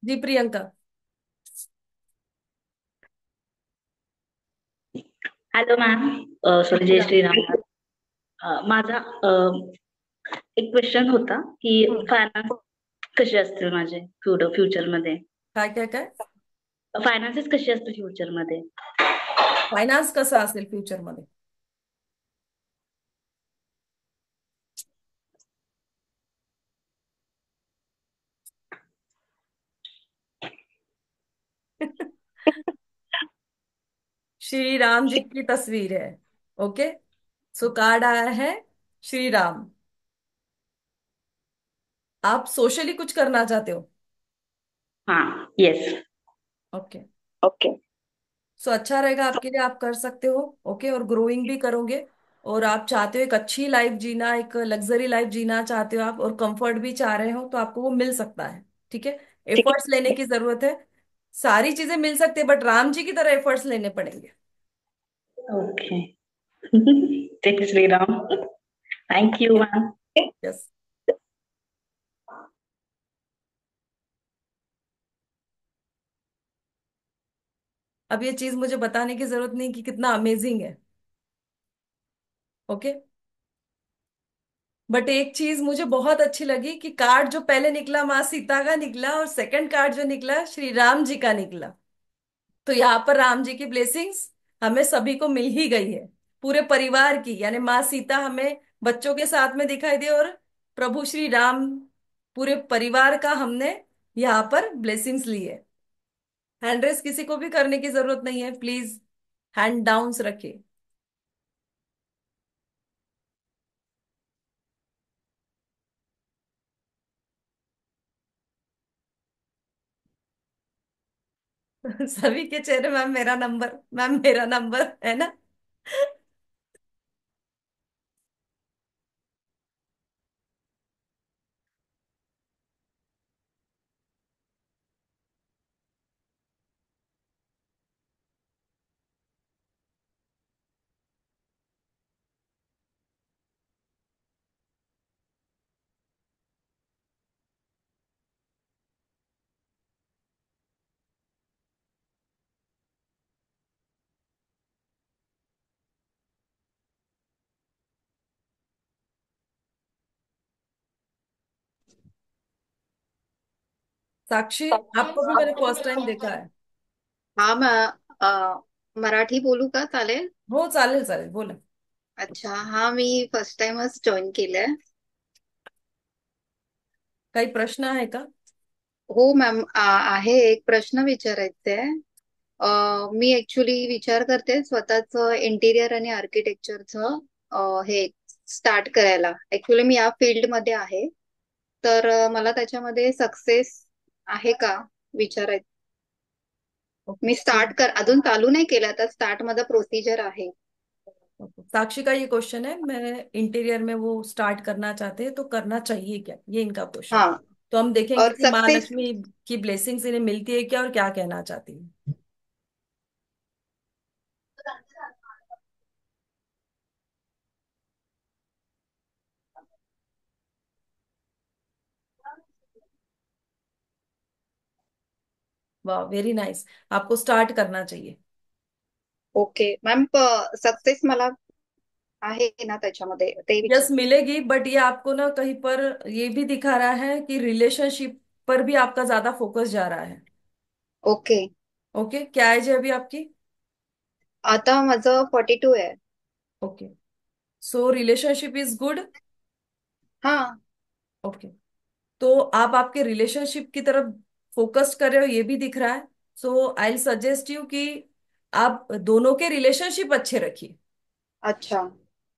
जी प्रियंका। Hello ma'am. सॉरी, जय श्रीराम मॅम. माझा एक क्वेश्चन होता की हम्म। फायनान्स कसे असतील माझे फ्युचरमध्ये. काय काय काय? फायनान्सेस कशी असतील फ्युचरमध्ये. फायनान्स कसा असेल फ्युचर मध्ये? श्री राम जी की तस्वीर है। ओके। सो कार्ड आया है श्री राम। आप सोशली कुछ करना चाहते हो? हाँ, यस. ओके। ओके. सो अच्छा रहेगा आपके लिए, आप कर सकते हो। ओके। और ग्रोइंग भी करोगे। और आप चाहते हो एक अच्छी लाइफ जीना, एक लग्जरी लाइफ जीना चाहते हो आप, और कंफर्ट भी चाह रहे हो, तो आपको वो मिल सकता है। ठीक है। ठीक एफर्ट्स लेने की जरूरत है। सारी चीजें मिल सकती है, बट राम जी की तरह एफर्ट्स लेने पड़ेंगे। है. ओके. जय Shriram. Thank you ma'am. Yes. अब ये चीज मुझे बताने की जरूरत नहीं कि कितना अमेजिंग है। ओके। बट एक चीज मुझे बहुत अच्छी लगी कि कार्ड जो पहले निकला माँ सीता का निकला, और सेकंड कार्ड जो निकला श्री राम जी का निकला। तो यहाँ पर राम जी की ब्लेसिंग्स हमें सभी को मिल ही गई है। पूरे परिवार की, यानी माँ सीता हमें बच्चों के साथ में दिखाई दी, और प्रभु श्री राम पूरे परिवार का हमने यहाँ पर ब्लेसिंग्स ली है। हैंड रेस किसी को भी करने की जरूरत नहीं है, प्लीज हैंड डाउन्स रखे। सभी के चेहरे, मैम मेरा नंबर, मैम मेरा नंबर है ना। साक्षी, आपको भी मैंने फर्स्ट टाइम देखा है। हाँ मैं मराठी बोलू का चालेल? हो, चालेल चालेल, बोला। अच्छा, हा मी फर्स्ट टाइमच जॉईन केलंय. काही प्रश्न आहे का? हो मॅम, आहे एक प्रश्न विचारायचा आहे. मी ऍक्च्युली विचार करते स्वतःच इंटिरियर आणि आर्किटेक्चरचं हे स्टार्ट करायला. ऍक्च्युली मी या फील्ड मध्ये आहे, तर मला त्याच्यामध्ये सक्सेस आहे का विचारायचं. ओके, मी स्टार्ट अजून चालू नाही केलं, आता स्टार्ट माझा प्रोसिजर आहे. साक्षी का ये क्वेश्चन है, मैं इंटीरियर में वो स्टार्ट करना चाहते हैं तो करना चाहिए क्या, ये इनका क्वेश्चन। हाँ. तो हम देखेंगे और कि सक्सेस. महालक्ष्मी की ब्लेसिंग्स इन्हें मिलती है क्या और क्या कहना चाहती है। वाह, वेरी नाइस। आपको स्टार्ट करना चाहिए। ओके मॅम, सक्सेस मला आहे ना त्याच्यामध्ये ते यस, विचार. मिलेगी, बट ये आपको ना कहीं पर ये भी दिखा रहा है कि रिलेशनशिप पर भी आपका ज्यादा फोकस जा रहा है। ओके. ओके, क्या एज है अभी आपकी? आता माझं 42 आहे. Okay, so relationship is good. हाँ. ओके, तो आप आपके रिलेशनशिप की तरफ फोकस कर रहे हो, ये भी दिख रहा है। सो आई सजेस्ट यू कि आप दोनों के रिलेशनशिप अच्छे रखिए। अच्छा.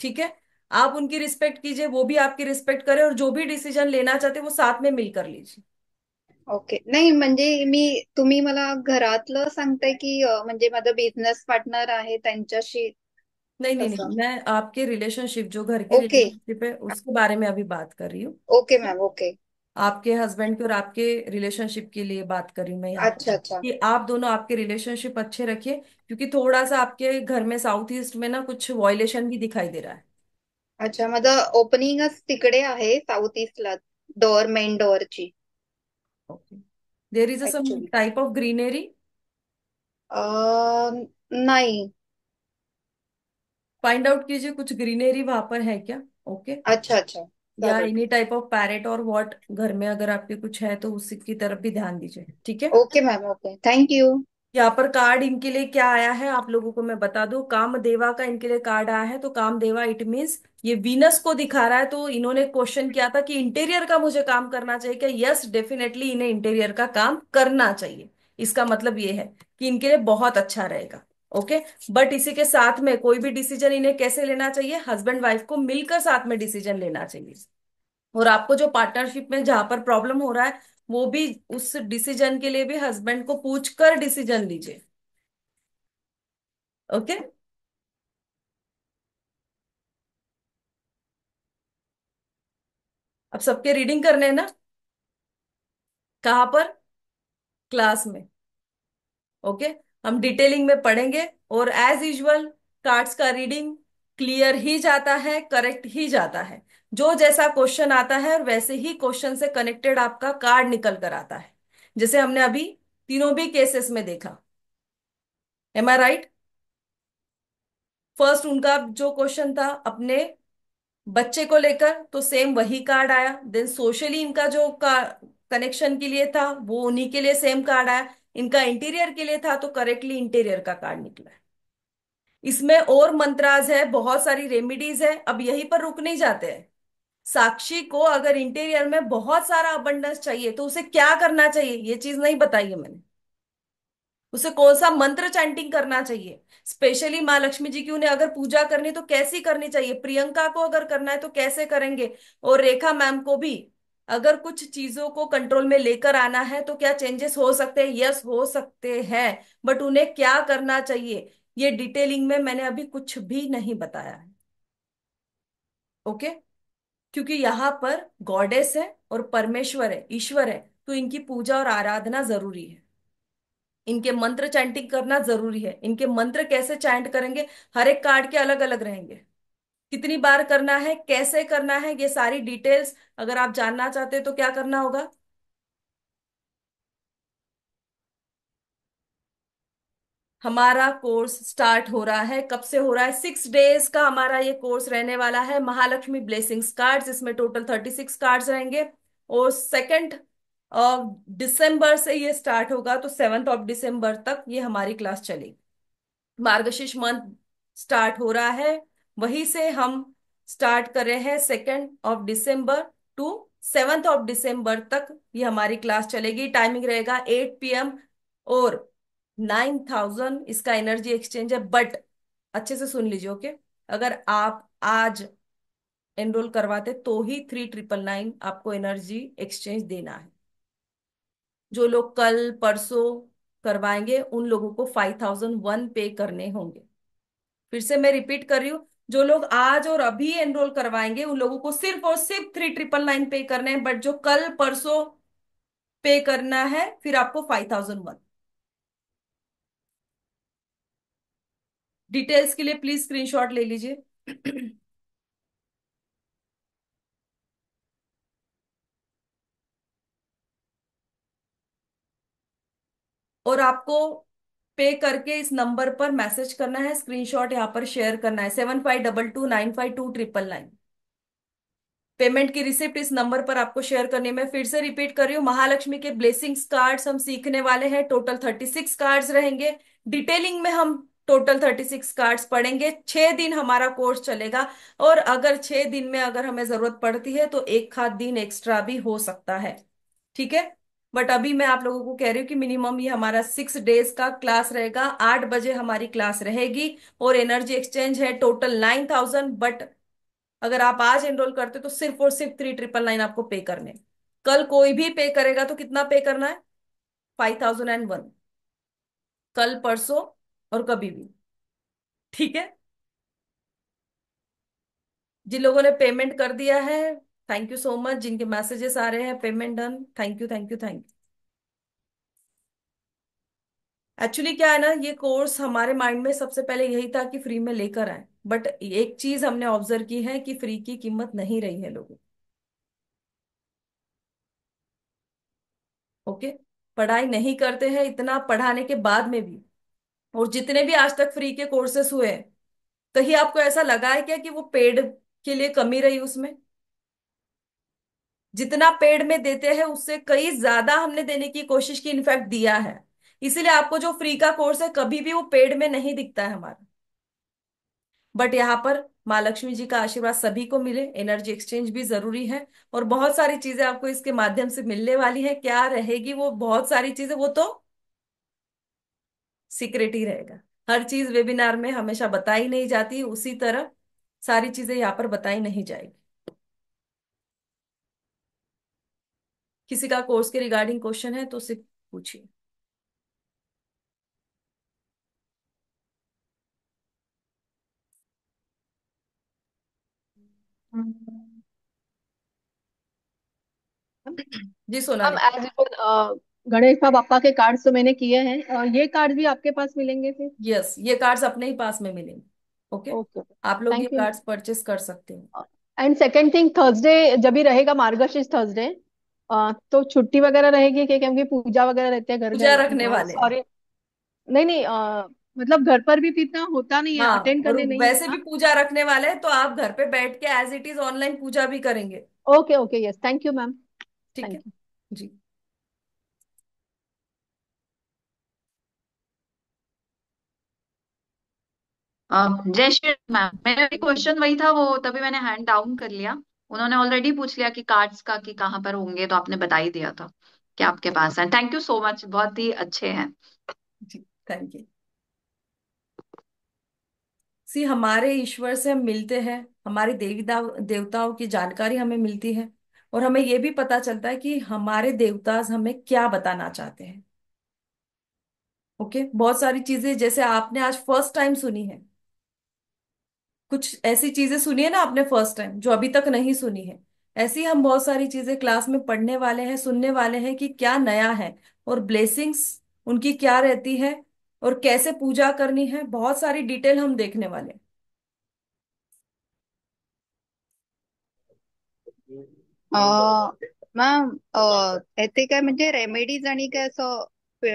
ठीक है, आप उनकी रिस्पेक्ट कीजिए, वो भी आपकी रिस्पेक्ट करे, और जो भी डिसीजन लेना चाहते हैं वो साथ में मिलकर लीजिए। ओके. नाही म्हणजे तुम्ही मला घरातलं सांगताय की म्हणजे माझा बिझनेस पार्टनर आहे त्यांच्याशी नहीं नहीं कसं? नहीं, मैं आपके रिलेशनशिप, जो घर के ओके. रिलेशनशिप है उसके बारे में अभी बात कर रही हूँ। Okay ma'am. ओके. आपके हस्बैंड के और आपके रिलेशनशिप के लिए बात कर रही हूँ मैं यहाँ पर, अच्छा अच्छा. कि आप दोनों आपके रिलेशनशिप अच्छे रखिए, क्योंकि थोड़ा सा आपके घर में साउथ ईस्ट में ना कुछ वॉयलेशन भी दिखाई दे रहा है। अच्छा, माझं ओपनिंगच तिकडे आहे साऊथ ईस्टला, डोअर, मेन डोअरची. Okay, there is a sum actually type of greenery. नाही. फाइंड आउट कीजिए कुछ ग्रीनरी वहां पर है क्या। ओके, अच्छा अच्छा. या चालेल. एनी टाइप ऑफ पैरेट और वॉट घर में अगर आपके कुछ है तो उसी की तरफ भी ध्यान दीजिए, ठीक है। Okay ma'am. Okay, thank you. यहाँ पर कार्ड इनके लिए क्या आया है आप लोगों को मैं बता दूं, कामदेवा का इनके लिए कार्ड आया है। तो कामदेवा इट मीन्स ये वीनस को दिखा रहा है। तो इन्होंने क्वेश्चन किया था कि इंटीरियर का मुझे काम करना चाहिए क्या। यस, डेफिनेटली इन्हें इंटीरियर का काम करना चाहिए। इसका मतलब ये है कि इनके लिए बहुत अच्छा रहेगा। ओके, बट इसी के साथ में कोई भी डिसीजन इन्हें कैसे लेना चाहिए, हस्बैंड वाइफ को मिलकर साथ में डिसीजन लेना चाहिए। और आपको जो पार्टनरशिप में जहां पर प्रॉब्लम हो रहा है, वो भी उस डिसीजन के लिए भी हस्बैंड को पूछ कर डिसीजन लीजिए। ओके, अब सबके रीडिंग करने हैं ना। कहाँ पर? क्लास में। ओके, हम डिटेलिंग में पढ़ेंगे, और एज यूजुअल कार्ड्स का रीडिंग क्लियर ही जाता है, करेक्ट ही जाता है। जो जैसा क्वेश्चन आता है और वैसे ही क्वेश्चन से कनेक्टेड आपका कार्ड निकल कर आता है, जैसे हमने अभी तीनों भी केसेस में देखा। एम आई राइट? फर्स्ट उनका जो क्वेश्चन था अपने बच्चे को लेकर, तो सेम वही कार्ड आया। देन सोशली इनका जो कनेक्शन के लिए था, वो उन्हीं के लिए सेम कार्ड आया। इनका इंटीरियर के लिए था तो करेक्टली इंटीरियर का कार्ड निकला है। इसमें और मंत्राज है, बहुत सारी रेमेडीज है, अब यहीं पर रुक नहीं जाते हैं। साक्षी को अगर इंटीरियर में बहुत सारा अबंडेंस चाहिए तो उसे क्या करना चाहिए, ये चीज नहीं बताई है मैंने। उसे कौन सा मंत्र चैंटिंग करना चाहिए, स्पेशली माँ लक्ष्मी जी की उन्हें अगर पूजा करनी तो कैसी करनी चाहिए, प्रियंका को अगर करना है तो कैसे करेंगे, और रेखा मैम को भी अगर कुछ चीजों को कंट्रोल में लेकर आना है तो क्या चेंजेस हो सकते हैं? यस, हो सकते हैं। बट उन्हें क्या करना चाहिए, ये डिटेलिंग में मैंने अभी कुछ भी नहीं बताया है। ओके? क्योंकि यहाँ पर गॉडेस है और परमेश्वर है, ईश्वर है, तो इनकी पूजा और आराधना जरूरी है। इनके मंत्र चैंटिंग करना जरूरी है। इनके मंत्र कैसे चैंट करेंगे, हर एक कार्ड के अलग अलग रहेंगे। कितनी बार करना है, कैसे करना है, ये सारी डिटेल्स अगर आप जानना चाहते हैं तो क्या करना होगा? हमारा कोर्स स्टार्ट हो रहा है। कब से हो रहा है? 6 डेज का हमारा ये कोर्स रहने वाला है। महालक्ष्मी ब्लेसिंग्स कार्ड्स, इसमें टोटल 36 कार्ड्स रहेंगे। और 2 दिसंबर से ये स्टार्ट होगा, तो 7 दिसंबर तक ये हमारी क्लास चलेगी। मार्गशीर्ष मंथ स्टार्ट हो रहा है, वहीं से हम स्टार्ट कर रहे हैं। 2 दिसंबर टू 7 दिसंबर तक ये हमारी क्लास चलेगी। टाइमिंग रहेगा 8 PM। और 9,000 इसका एनर्जी एक्सचेंज है। बट अच्छे से सुन लीजिए, ओके? अगर आप आज एनरोल करवाते तो ही 3,999 आपको एनर्जी एक्सचेंज देना है। जो लोग कल परसों करवाएंगे उन लोगों को 5,001 पे करने होंगे। फिर से मैं रिपीट कर रही हूँ, जो लोग आज और अभी एनरोल करवाएंगे उन लोगों को सिर्फ और सिर्फ 3,999 पे करने हैं। बट जो कल परसों पे करना है फिर आपको 5,001। डिटेल्स के लिए प्लीज स्क्रीनशॉट ले लीजिए। और आपको पे करके इस नंबर पर मैसेज करना है, स्क्रीनशॉट यहाँ पर शेयर करना है, 7522955299। पेमेंट की रिसिप्ट इस नंबर पर आपको शेयर करनी है। मैं फिर से रिपीट कर रही हूँ, महालक्ष्मी के ब्लेसिंग्स कार्ड्स हम सीखने वाले हैं। टोटल 36 कार्ड्स रहेंगे। डिटेलिंग में हम टोटल 36 कार्ड्स पढ़ेंगे। 6 दिन हमारा कोर्स चलेगा। और अगर 6 दिन में अगर हमें जरूरत पड़ती है तो एक आध दिन एक्स्ट्रा भी हो सकता है। ठीक है? बट अभी मैं आप लोगों को कह रही हूँ कि मिनिमम ये हमारा 6 डेज का क्लास रहेगा। 8 बजे हमारी क्लास रहेगी। और एनर्जी एक्सचेंज है टोटल 9,000। बट अगर आप आज एनरोल करते तो सिर्फ और सिर्फ 3,999 आपको पे करने। कल कोई भी पे करेगा तो कितना पे करना है? 5,001। कल परसों और कभी भी। ठीक है? जिन लोगों ने पेमेंट कर दिया है, थैंक यू सो मच। जिनके मैसेजेस आ रहे हैं payment done, thank you thank you thank you. Actually क्या है ना, ये कोर्स हमारे माइंड में सबसे पहले यही था कि फ्री में लेकर आए। बट एक चीज हमने ऑब्जर्व की है कि फ्री की कीमत नहीं रही है लोगों। ओके? पढ़ाई नहीं करते हैं इतना पढ़ाने के बाद में भी। और जितने भी आज तक फ्री के कोर्सेस हुए हैं, कहीं आपको ऐसा लगा है क्या कि वो पेड के लिए कमी रही उसमें? जितना पेड में देते हैं उससे कई ज्यादा हमने देने की कोशिश की, इनफैक्ट दिया है। इसीलिए आपको जो फ्री का कोर्स है कभी भी वो पेड में नहीं दिखता है हमारा। बट यहाँ पर माँ लक्ष्मी जी का आशीर्वाद सभी को मिले। एनर्जी एक्सचेंज भी जरूरी है। और बहुत सारी चीजें आपको इसके माध्यम से मिलने वाली है। क्या रहेगी वो बहुत सारी चीजें, वो तो सीक्रेट ही रहेगा। हर चीज वेबिनार में हमेशा बताई नहीं जाती, उसी तरह सारी चीजें यहाँ पर बताई नहीं जाएगी। किसी का कोर्स के रिगार्डिंग क्वेश्चन है तो सिर्फ पूछिए। जी हम सोनाली। एज यूजुअल गणेश बापा के कार्ड्स तो मैंने किए हैं, ये कार्ड भी आपके पास मिलेंगे फिर? यस, ये कार्ड्स अपने ही पास में मिलेंगे। ओके? ओके, आप लोग ये थैंक यू। कार्ड्स परचेस कर सकते हैं। एंड सेकेंड थिंग, थर्सडे जब भी रहेगा मार्गशीर्ष थर्सडे, तो छुट्टी वगैरह रहेगी क्या? क्योंकि पूजा वगैरह रहते हैं घर पूजा घर, रखने वाले हैं। सॉरी, नहीं नहीं, मतलब घर पर भी इतना होता नहीं है, हाँ, अटेंड और करने नहीं वैसे होता। भी पूजा रखने वाले हैं तो आप घर पे बैठ के एज इट इज ऑनलाइन पूजा भी करेंगे। Okay okay, yes, thank you ma'am. ठीक है? Thank you. जी। जय श्री मैम, मेरा भी क्वेश्चन वही था, वो तभी मैंने हैंड डाउन कर लिया। उन्होंने ऑलरेडी पूछ लिया कि कार्ड्स का कि कहाँ पर होंगे, तो आपने बता ही दिया था कि आपके पास है। थैंक यू सो मच, बहुत ही अच्छे हैं। जी, थैंक यू। सी, हमारे ईश्वर से हम मिलते हैं, हमारी देवी देवताओं की जानकारी हमें मिलती है। और हमें ये भी पता चलता है कि हमारे देवताज हमें क्या बताना चाहते हैं। ओके, बहुत सारी चीजें जैसे आपने आज फर्स्ट टाइम सुनी है, कुछ ऐसी चीजें सुनी है ना आपने फर्स्ट टाइम जो अभी तक नहीं सुनी है। ऐसी हम बहुत सारी चीजें क्लास में पढ़ने वाले हैं, सुनने वाले हैं कि क्या नया है, और ब्लेसिंग्स उनकी क्या रहती है, और कैसे पूजा करनी है, बहुत सारी डिटेल हम देखने वाले हैं। मॅम येते काय म्हणजे रेमेडीज आणि काय असं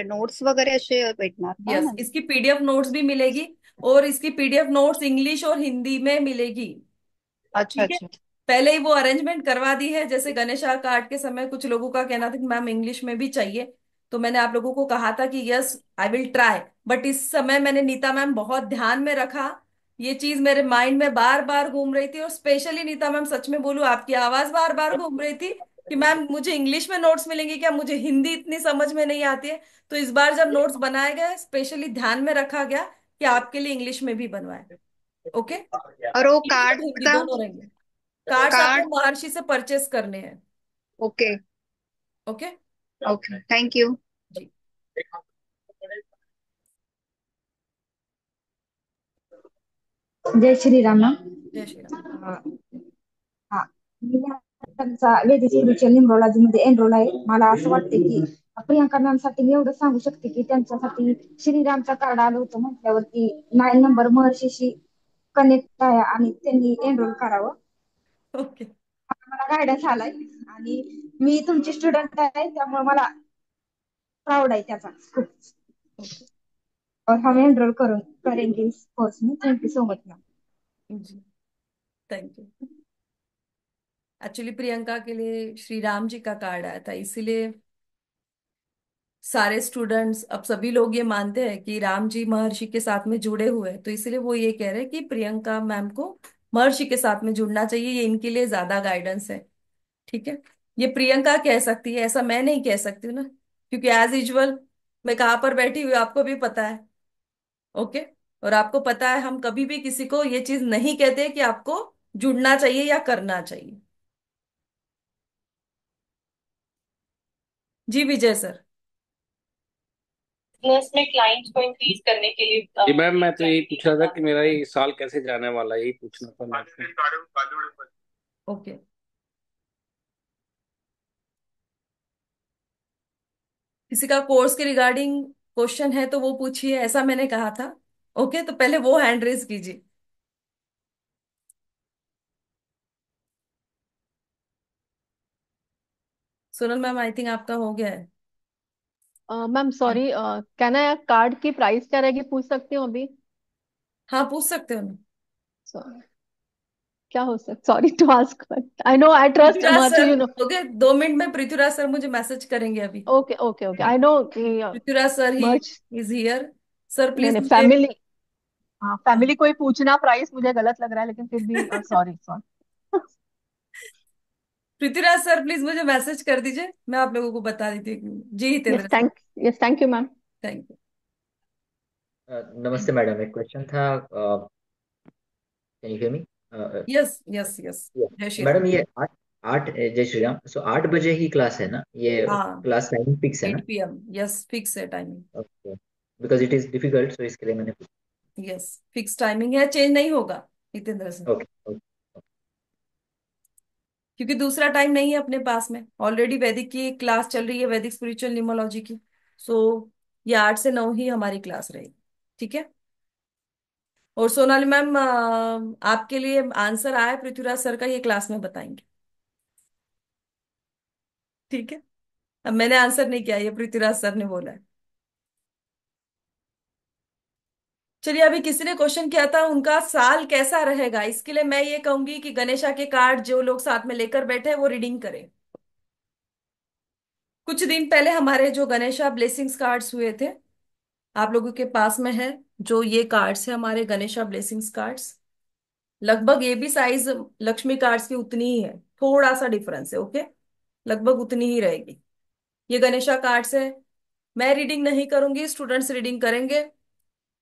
नोट्स वगैरे असे भेटणार का यस, म्हणजे? इसकी पीडीएफ नोट्स भी मिलेगी, और इसकी पीडीएफ नोट्स इंग्लिश और हिंदी में मिलेगी। अच्छा ठीक है, अच्छा। पहले ही वो अरेंजमेंट करवा दी है। जैसे गणेशा कार्ड के समय कुछ लोगों का कहना था कि मैम इंग्लिश में भी चाहिए, तो मैंने आप लोगों को कहा था कि yes I will try, but इस समय मैंने नीता मैम बहुत ध्यान में रखा। ये चीज मेरे माइंड में बार बार घूम रही थी, और स्पेशली नीता मैम, सच में बोलूं, आपकी आवाज बार बार घूम रही थी कि मैम मुझे इंग्लिश में नोट्स मिलेंगे क्या, मुझे हिंदी इतनी समझ में नहीं आती है। तो इस बार जब नोट्स बनाए गए, स्पेशली ध्यान में रखा गया कि आपके लिए इंग्लिश में भी बनवाए। ओके, और वो इंग्लिश और कार्ड हिंदी का दोनों रहेंगे। कार्ड्स आपको कार्ड। महर्षि से परचेस करने हैं। Okay. Okay okay thank you. जी। जय श्रीराम मॅम. जय श्री राम। हा, मी त्यांचा वैदिक स्पिरिच्युअल न्यूमरोलॉजी मध्ये एनरोल आहे. मला असं वाटते की प्रियांका मॅम साठी मी एवढं सांगू शकते की त्यांच्यासाठी श्रीरामचा कार्ड आलं होतं म्हटल्यावरती 9 नंबर महर्षीशी कनेक्ट आहे आणि त्यांनी एनरोल करावं. ओके मला गायडन्स आलाय आणि मी तुमची स्टुडंट आहे त्यामुळे मला प्राऊड आहे त्याचा खूप. ओके और हम एनरोल करून करेंगे इस कोर्स में. Thank you so much ma'am. जी, थैंक यू। एक्चुअली प्रियंका के लिए श्री राम जी का कार्ड आया था, इसीलिए सारे स्टूडेंट्स, अब सभी लोग ये मानते हैं कि राम जी महर्षि के साथ में जुड़े हुए हैं, तो इसलिए वो ये कह रहे हैं कि प्रियंका मैम को महर्षि के साथ में जुड़ना चाहिए, ये इनके लिए ज्यादा गाइडेंस है। ठीक है, ये प्रियंका कह सकती है, ऐसा मैं नहीं कह सकती हूँ ना, क्योंकि एज यूजुअल मैं कहाँ पर बैठी हुई आपको भी पता है। ओके, और आपको पता है हम कभी भी किसी को ये चीज नहीं कहते कि आपको जुड़ना चाहिए या करना चाहिए। जी विजय सर। बिजनेस में क्लाइंट्स को इंक्रीज करने के लिए जी मैम, मैं तो यही पूछ रहा था कि मेरा ये साल कैसे जाने वाला है, यही पूछना था मैं आपसे। ओके, किसी का कोर्स के रिगार्डिंग क्वेश्चन है तो वो पूछिए, ऐसा मैंने कहा था। ओके, तो पहले वो हैंड रेज कीजिए। सोनल मैम, आई थिंक आपका हो गया है। मैम सॉरी, क्या ना, कार्ड की प्राइस क्या रहेगी पूछ सकती हूँ अभी? हाँ, पूछ सकते हो ना। So, क्या हो सकता, sorry to ask, I know I trust Prithviraj Maharshi, sir, you know. Okay, 2 minute में पृथ्वीराज सर मुझे मैसेज करेंगे अभी। Okay okay okay, I know कि पृथ्वीराज सर ही महर्षि. Is here. सर नहीं प्लीज नहीं, मुझे, फैमिली. हाँ, फैमिली को ही पूछना प्राइस मुझे गलत लग रहा है, लेकिन फिर भी sorry sorry. Prithviraj sir please मुझे मैसेज कर दीजिए, मैं आप लोगों को बता देती हूँ। जी yes Hitendra sir. Thank yes thank you ma'am. Thank you. नमस्ते मैडम, एक क्वेश्चन था। Can you hear me? Yes yes yes. जय श्री राम। मैडम, ये आठ आठ जय श्री राम। सो 8 बजे ही क्लास है ना? ये हाँ, क्लास टाइमिंग फिक्स है ना? 8 PM, यस, फिक्स है timing. Okay, because it is difficult, so इसके लिए मैंने पूछा। यस, फिक्स टाइमिंग है, चेंज नहीं होगा हितेंद्र सर, ओके ओके। क्योंकि दूसरा टाइम नहीं है अपने पास में। ऑलरेडी वैदिक की क्लास चल रही है, वैदिक स्पिरिचुअल न्यूमरोलॉजी की। सो ये 8 से 9 ही हमारी क्लास रहेगी। ठीक है, और सोनाली मैम, आपके लिए आंसर आया पृथ्वीराज सर का, ये क्लास में बताएंगे। ठीक है, अब मैंने आंसर नहीं किया, ये पृथ्वीराज सर ने बोला है। चलिए, अभी किसी ने क्वेश्चन किया था उनका साल कैसा रहेगा, इसके लिए मैं ये कहूंगी कि गणेशा के कार्ड जो लोग साथ में लेकर बैठे हैं वो रीडिंग करें। कुछ दिन पहले हमारे जो गणेशा ब्लेसिंग्स कार्ड्स हुए थे, आप लोगों के पास में है जो ये कार्ड्स है हमारे गणेशा ब्लेसिंग्स कार्ड्स। लगभग ये भी साइज लक्ष्मी कार्ड्स की उतनी ही है, थोड़ा सा डिफरेंस है। ओके, लगभग उतनी ही रहेगी। ये गणेशा कार्ड्स है। मैं रीडिंग नहीं करूंगी, स्टूडेंट्स रीडिंग करेंगे।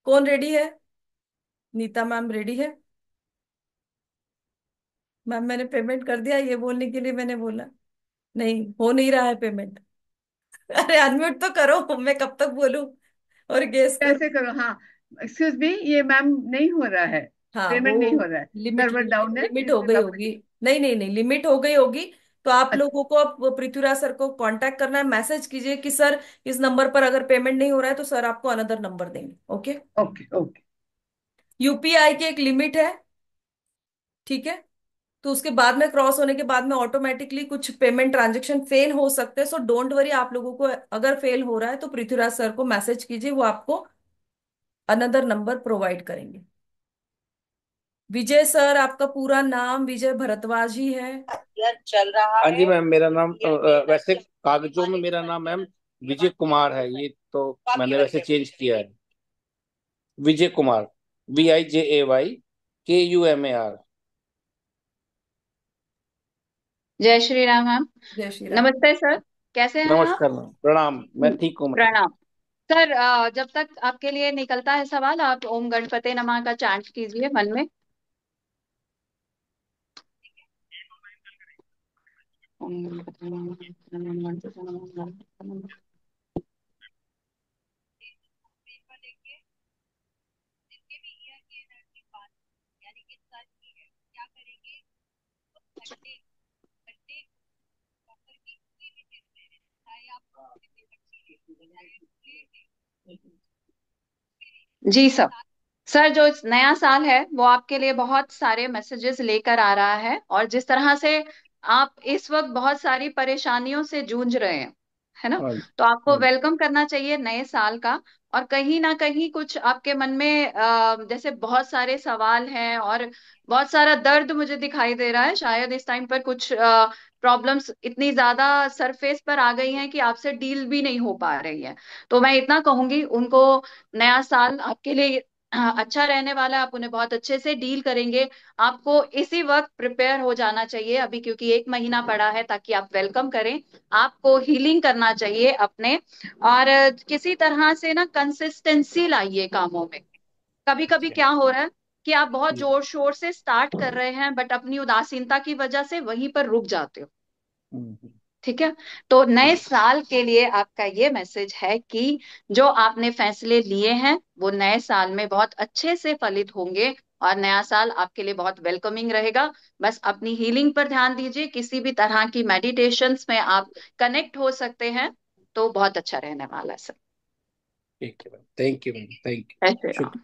कौन रेडी है? नीता मैम रेडी है। मैम मैंने पेमेंट कर दिया, ये बोलने के लिए मैंने बोला। नहीं हो नहीं रहा है पेमेंट। अरे अनम्यूट तो करो, मैं कब तक बोलूं और गेस करो। कैसे करो? हाँ, एक्सक्यूज मी, ये मैम नहीं हो रहा है, हाँ वो पेमेंट नहीं हो रहा है, लिमिट सर्वर लिमिट डाउन है लिमिट हो इसलिए गई वापस। होगी। नहीं नहीं नहीं, लिमिट हो गई होगी। तो आप अच्छा, लोगों को अब पृथ्वीराज सर को कांटेक्ट करना है, मैसेज कीजिए कि सर इस नंबर पर अगर पेमेंट नहीं हो रहा है तो सर आपको अनदर नंबर देंगे। ओके। Okay okay. यूपीआई की एक लिमिट है, ठीक है। तो उसके बाद में क्रॉस होने के बाद में ऑटोमेटिकली कुछ पेमेंट ट्रांजेक्शन फेल हो सकते हैं। सो डोंट वरी, आप लोगों को अगर फेल हो रहा है तो पृथ्वीराज सर को मैसेज कीजिए, वो आपको अनदर नंबर प्रोवाइड करेंगे। विजय सर, आपका पूरा नाम विजय भारद्वाज ही है? यार चल रहा हाँ जी है। मैम, मेरा नाम वैसे कागजों में मेरा नाम मैम विजय कुमार है, ये तो मैंने वैसे चेंज किया है। विजय कुमार, VIJAYKUMAR। जय श्री राम मैम। जय श्री राम। नमस्ते सर, कैसे हैं आप? नमस्कार मैम, प्रणाम, मैं ठीक हूँ मैम। प्रणाम। सर, जब तक आपके लिए निकलता है सवाल, आप ओम गणपते नमः का चांट कीजिए मन में। ओम गणपते नमः, ओम गणपते नमः, ओम गणपते नमः। जी सर। सर, जो इस नया साल है वो आपके लिए बहुत सारे मैसेजेस लेकर आ रहा है, और जिस तरह से आप इस वक्त बहुत सारी परेशानियों से जूझ रहे हैं, है ना? हाँ तो आपको हाँ वेलकम करना चाहिए नए साल का। और कहीं ना कहीं कुछ आपके मन में जैसे बहुत सारे सवाल हैं और बहुत सारा दर्द मुझे दिखाई दे रहा है। शायद इस टाइम पर कुछ प्रॉब्लम्स इतनी ज्यादा सरफेस पर आ गई हैं कि आपसे डील भी नहीं हो पा रही है। तो मैं इतना कहूंगी उनको, नया साल आपके लिए अच्छा रहने वाला है, आप उन्हें बहुत अच्छे से डील करेंगे। आपको इसी वक्त प्रिपेयर हो जाना चाहिए अभी, क्योंकि एक महीना पड़ा है ताकि आप वेलकम करें। आपको हीलिंग करना चाहिए अपने, और किसी तरह से ना कंसिस्टेंसी लाइए कामों में। कभी कभी क्या हो रहा है कि आप बहुत जी। जोर शोर से स्टार्ट कर रहे हैं, बट अपनी उदासीनता की वजह से वहीं पर रुक जाते हो। हम्म, ठीक है? तो नए ठीक। साल के लिए आपका ये मैसेज है कि जो आपने फैसले लिए हैं वो नए साल में बहुत अच्छे से फलित होंगे, और नया साल आपके लिए बहुत वेलकमिंग रहेगा। बस अपनी हीलिंग पर ध्यान दीजिए, किसी भी तरह की मेडिटेशंस में आप कनेक्ट हो सकते हैं, तो बहुत अच्छा रहने वाला है सर। ठीक है ma'am, thank you ma'am, thank ऐसे यू, शुक्रिया।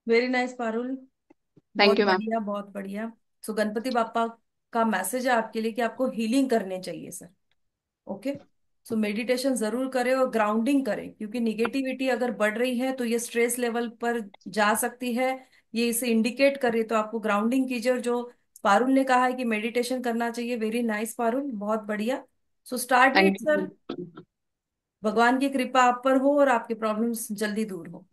वेरी नाइस पारुल, थैंक बहुत यू मैम। बढ़िया बहुत बढ़िया। सो गणपति बापा का मैसेज है आपके लिए कि आपको हीलिंग करने चाहिए सर। ओके। सो मेडिटेशन जरूर करें और ग्राउंडिंग करें, क्योंकि निगेटिविटी अगर बढ़ रही है तो ये स्ट्रेस लेवल पर जा सकती है, ये इसे इंडिकेट करे। तो आपको ग्राउंडिंग कीजिए, और जो पारुल ने कहा है कि मेडिटेशन करना चाहिए, वेरी नाइस पारुल, बहुत बढ़िया। So start thank it you. Sir. भगवान की कृपा आप पर हो और आपके प्रॉब्लम्स जल्दी दूर हो।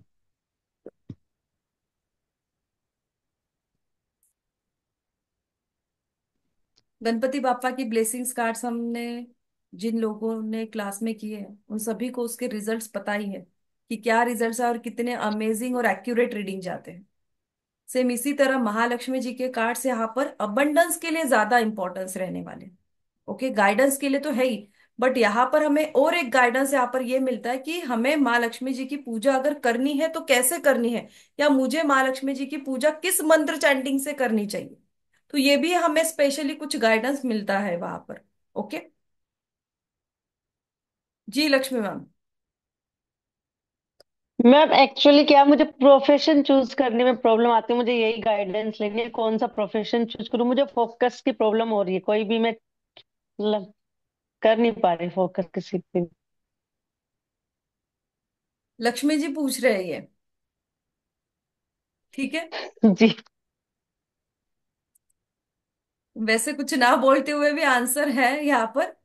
गणपति बापा की ब्लेसिंग्स कार्ड्स हमने जिन लोगों ने क्लास में किए हैं उन सभी को उसके रिजल्ट्स पता ही है कि क्या रिजल्ट्स है और कितने अमेजिंग और एक्यूरेट रीडिंग जाते हैं। सेम इसी तरह महालक्ष्मी जी के कार्ड्स यहाँ पर अबंडेंस के लिए ज्यादा इंपॉर्टेंस रहने वाले। ओके, गाइडेंस के लिए तो है ही, बट यहाँ पर हमें और एक गाइडेंस यहाँ पर ये मिलता है कि हमें माँ लक्ष्मी जी की पूजा अगर करनी है तो कैसे करनी है, या मुझे माँ लक्ष्मी जी की पूजा किस मंत्र चैंटिंग से करनी चाहिए। तो ये भी हमें स्पेशली कुछ गाइडेंस मिलता है वहां पर। ओके। जी लक्ष्मी मैम। मैम एक्चुअली क्या, मुझे प्रोफेशन चूज करने में प्रॉब्लम आती है, मुझे यही गाइडेंस लेनी है कौन सा प्रोफेशन चूज करूँ। मुझे फोकस की प्रॉब्लम हो रही है, कोई भी मैं मतलब कर नहीं पा रही फोकस किसी पे। लक्ष्मी जी पूछ रहे हैं ये, ठीक है। जी। वैसे कुछ ना बोलते हुए भी आंसर है यहाँ पर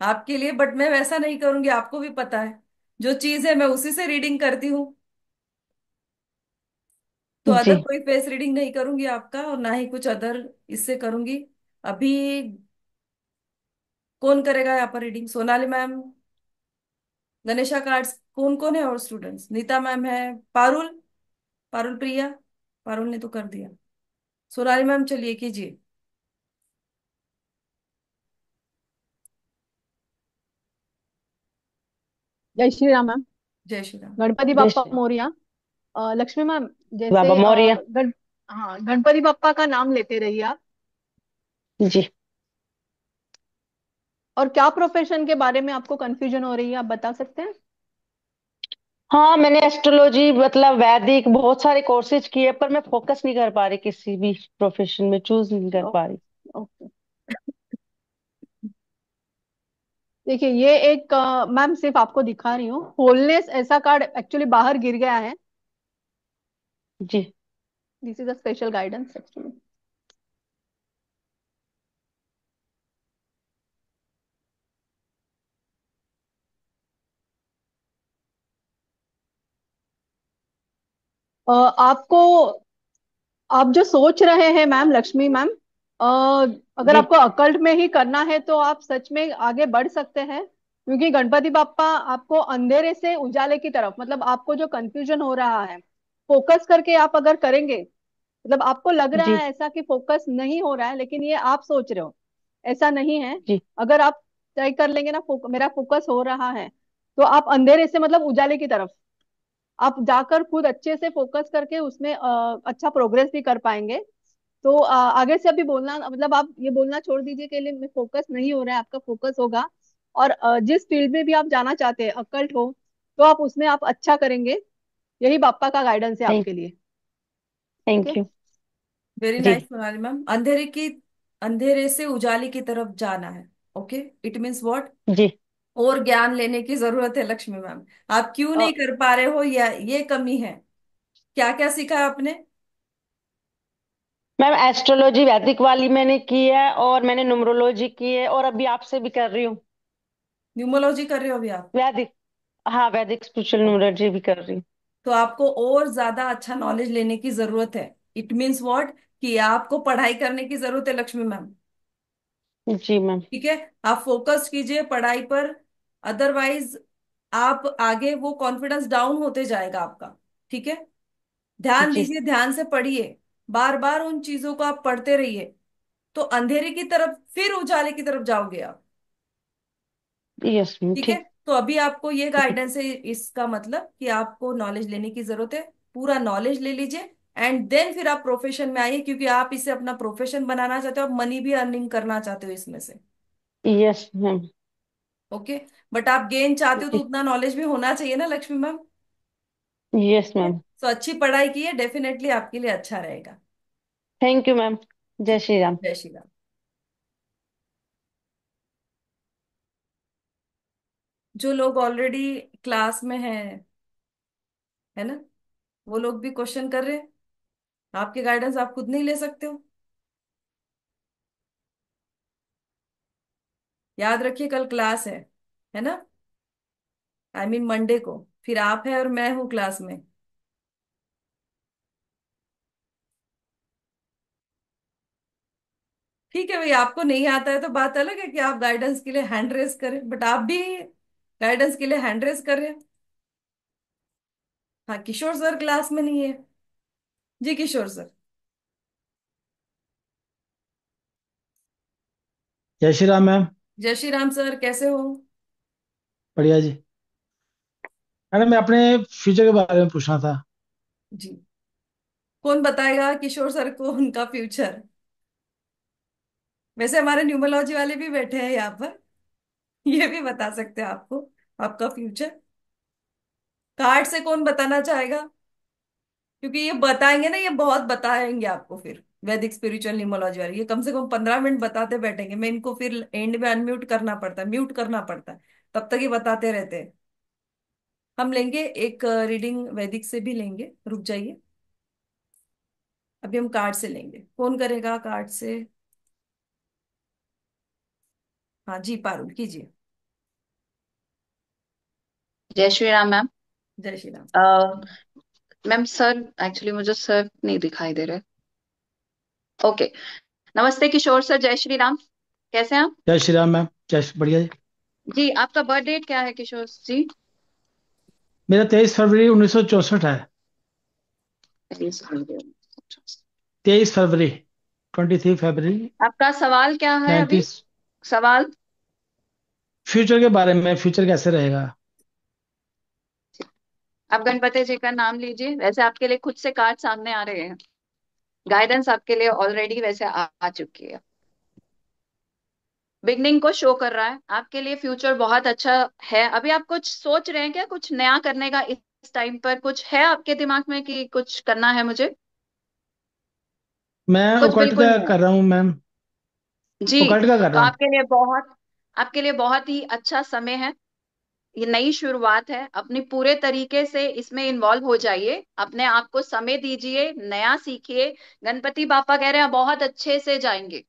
आपके लिए, बट मैं वैसा नहीं करूंगी, आपको भी पता है जो चीज है मैं उसी से रीडिंग करती हूँ। तो जी। अदर कोई फेस रीडिंग नहीं करूंगी आपका, और ना ही कुछ अदर इससे करूंगी अभी। कौन करेगा यहाँ पर reading? Sonali ma'am, Ganesha cards, कौन कौन है और स्टूडेंट्स? नीता मैम है, पारुल, पारुल प्रिया, पारुल ने तो कर दिया। सोनाली मैम चलिए कीजिए। जय श्री राम मैम। जय श्री राम। गणपति जय बाप्पा श्री मोरया। लक्ष्मी मैम, बाबा जैसे मौर्य। हाँ, गणपति बाप्पा का नाम लेते रहिए आप। जी। और क्या प्रोफेशन के बारे में आपको कंफ्यूजन हो रही है, आप बता सकते हैं? हाँ, मैंने एस्ट्रोलॉजी मतलब वैदिक बहुत सारे कोर्सेज किए, पर मैं फोकस नहीं कर पा रही, किसी भी प्रोफेशन में चूज नहीं कर पा रही। ओके। देखिए, ये एक मैम सिर्फ आपको दिखा रही हूँ, होलनेस ऐसा कार्ड एक्चुअली बाहर गिर गया है। जी। This is a special guidance actually. आपको, आप जो सोच रहे हैं मैम, लक्ष्मी मैम, अगर जी। आपको अकल्ट में ही करना है तो आप सच में आगे बढ़ सकते हैं, क्योंकि गणपति बाप्पा आपको अंधेरे से उजाले की तरफ, मतलब आपको जो कंफ्यूजन हो रहा है, फोकस करके आप अगर करेंगे, मतलब आपको लग रहा जी। है ऐसा कि फोकस नहीं हो रहा है, लेकिन ये आप सोच रहे हो, ऐसा नहीं है। जी। अगर आप तय कर लेंगे ना, मेरा फोकस हो रहा है, तो आप अंधेरे से मतलब उजाले की तरफ आप जाकर खुद अच्छे से फोकस करके उसमें अच्छा प्रोग्रेस भी कर पाएंगे। तो आगे से अभी बोलना, मतलब आप ये बोलना छोड़ दीजिए कि लिए फोकस नहीं हो रहा है, आपका फोकस होगा। और जिस फील्ड में भी आप जाना चाहते हैं, अकल्ट हो, तो आप उसमें आप अच्छा करेंगे। यही बाप्पा का गाइडेंस है थैंक आपके लिए। ठीक थैंक है। यू। वेरी जी। Nice Sonali ma'am. अंधेरे से उजाले की तरफ जाना है। Okay, it means what? जी। और ज्ञान लेने की जरूरत है लक्ष्मी मैम। आप क्यों अ, नहीं कर पा रहे हो, या ये कमी है? क्या क्या सीखा है आपने? मैम, एस्ट्रोलॉजी वैदिक वाली मैंने की है, और मैंने न्यूमरोलॉजी की है, और अभी आपसे भी कर रही हूँ न्यूमोलॉजी कर रहे हो अभी आप? वैदिक। हाँ, वैदिक स्पिरिचुअल न्यूमरोलॉजी भी कर रही हूँ। तो आपको और ज्यादा अच्छा नॉलेज लेने की जरूरत है। It means what? कि आपको पढ़ाई करने की जरूरत है लक्ष्मी मैम। जी मैम। ठीक है, आप फोकस कीजिए पढ़ाई पर। अदरवाइज आप आगे, वो कॉन्फिडेंस डाउन होते जाएगा आपका। ठीक है, ध्यान जी। दीजिए, ध्यान से पढ़िए। बार बार उन चीजों को आप पढ़ते रहिए, तो अंधेरे की तरफ फिर उजाले की तरफ जाओगे आप। यस मैम, ठीक है, ठीक। तो अभी आपको ये गाइडेंस है, इसका मतलब कि आपको नॉलेज लेने की जरूरत है। पूरा नॉलेज ले लीजिए, एंड देन फिर आप प्रोफेशन में आइए, क्योंकि आप इसे अपना प्रोफेशन बनाना चाहते हो, आप मनी भी अर्निंग करना चाहते हो इसमें से। Yes ma'am. ओके, बट आप गेन चाहते हो तो जी। उतना नॉलेज भी होना चाहिए ना लक्ष्मी मैम। यस ठीक है, मैम। तो अच्छी पढ़ाई की है, डेफिनेटली आपके लिए अच्छा रहेगा। Thank you ma'am. जय श्री राम। जय श्री राम। जो लोग ऑलरेडी क्लास में हैं, है ना, वो लोग भी क्वेश्चन कर रहे हैं। आपके गाइडेंस आप खुद नहीं ले सकते हो? याद रखिए, कल क्लास है ना? आई मीन मंडे को। फिर आप है और मैं हूँ क्लास में। ठीक है भाई, आपको नहीं आता है तो बात अलग है कि आप गाइडेंस के लिए हैंड रेस करें, बट आप भी गाइडेंस के लिए हैंड रेस कर रहे हैं। हाँ, किशोर सर क्लास में नहीं है। जी किशोर सर। जय श्री राम मैम। जय श्री राम सर, कैसे हो? बढ़िया जी। मैडम, मैं अपने फ्यूचर के बारे में पूछना था। जी, कौन बताएगा किशोर सर को उनका फ्यूचर? वैसे हमारे न्यूमरोलॉजी वाले भी बैठे हैं यहाँ पर, ये भी बता सकते हैं आपको आपका फ्यूचर। कार्ड से कौन बताना चाहेगा? क्योंकि ये बताएंगे ना, ये बहुत बताएंगे आपको फिर। वैदिक स्पिरिचुअल न्यूमरोलॉजी वाले ये कम से कम 15 मिनट बताते बैठेंगे, मैं इनको फिर एंड में अनम्यूट करना पड़ता है, म्यूट करना पड़ता है, तब तक ये बताते रहते हैं। हम लेंगे एक रीडिंग वैदिक से भी लेंगे, रुक जाइए। अभी हम कार्ड से लेंगे, कौन करेगा कार्ड से? हाँ जी, पारुल कीजिए। जय श्री राम मैम। जय Shri Ram. Ma'am, sir actually मुझे सर नहीं दिखाई दे रहे। ओके। नमस्ते किशोर सर, जय श्री राम। कैसे हैं आप? जय श्री राम मैम। बढ़िया जी। जी, आपका बर्थ डेट क्या है किशोर जी? मेरा 23 फरवरी 1964 है। 23 फरवरी 23 फरवरी आपका सवाल क्या है अभी? 90। सवाल? फ्यूचर के बारे में, फ्यूचर कैसे रहेगा। अब गणपति जी का नाम लीजिए। वैसे आपके लिए खुद से कार्ड सामने आ रहे हैं, गाइडेंस आपके लिए ऑलरेडी वैसे आ चुकी है, बिगनिंग को शो कर रहा है आपके लिए। फ्यूचर बहुत अच्छा है। अभी आप कुछ सोच रहे हैं क्या, कुछ नया करने का इस टाइम पर कुछ है आपके दिमाग में कि कुछ करना है मुझे? मैं कुछ ओकल्ट बिल्कुल का नहीं कर रहा हूँ मैम। जी। ओकल्ट का कर तो रहा हूँ। आपके लिए बहुत ही अच्छा समय है। ये नई शुरुआत है, अपनी पूरे तरीके से इसमें इन्वॉल्व हो जाइए, अपने आप को समय दीजिए, नया सीखिए। गणपति बापा कह रहे हैं बहुत अच्छे से जाएंगे।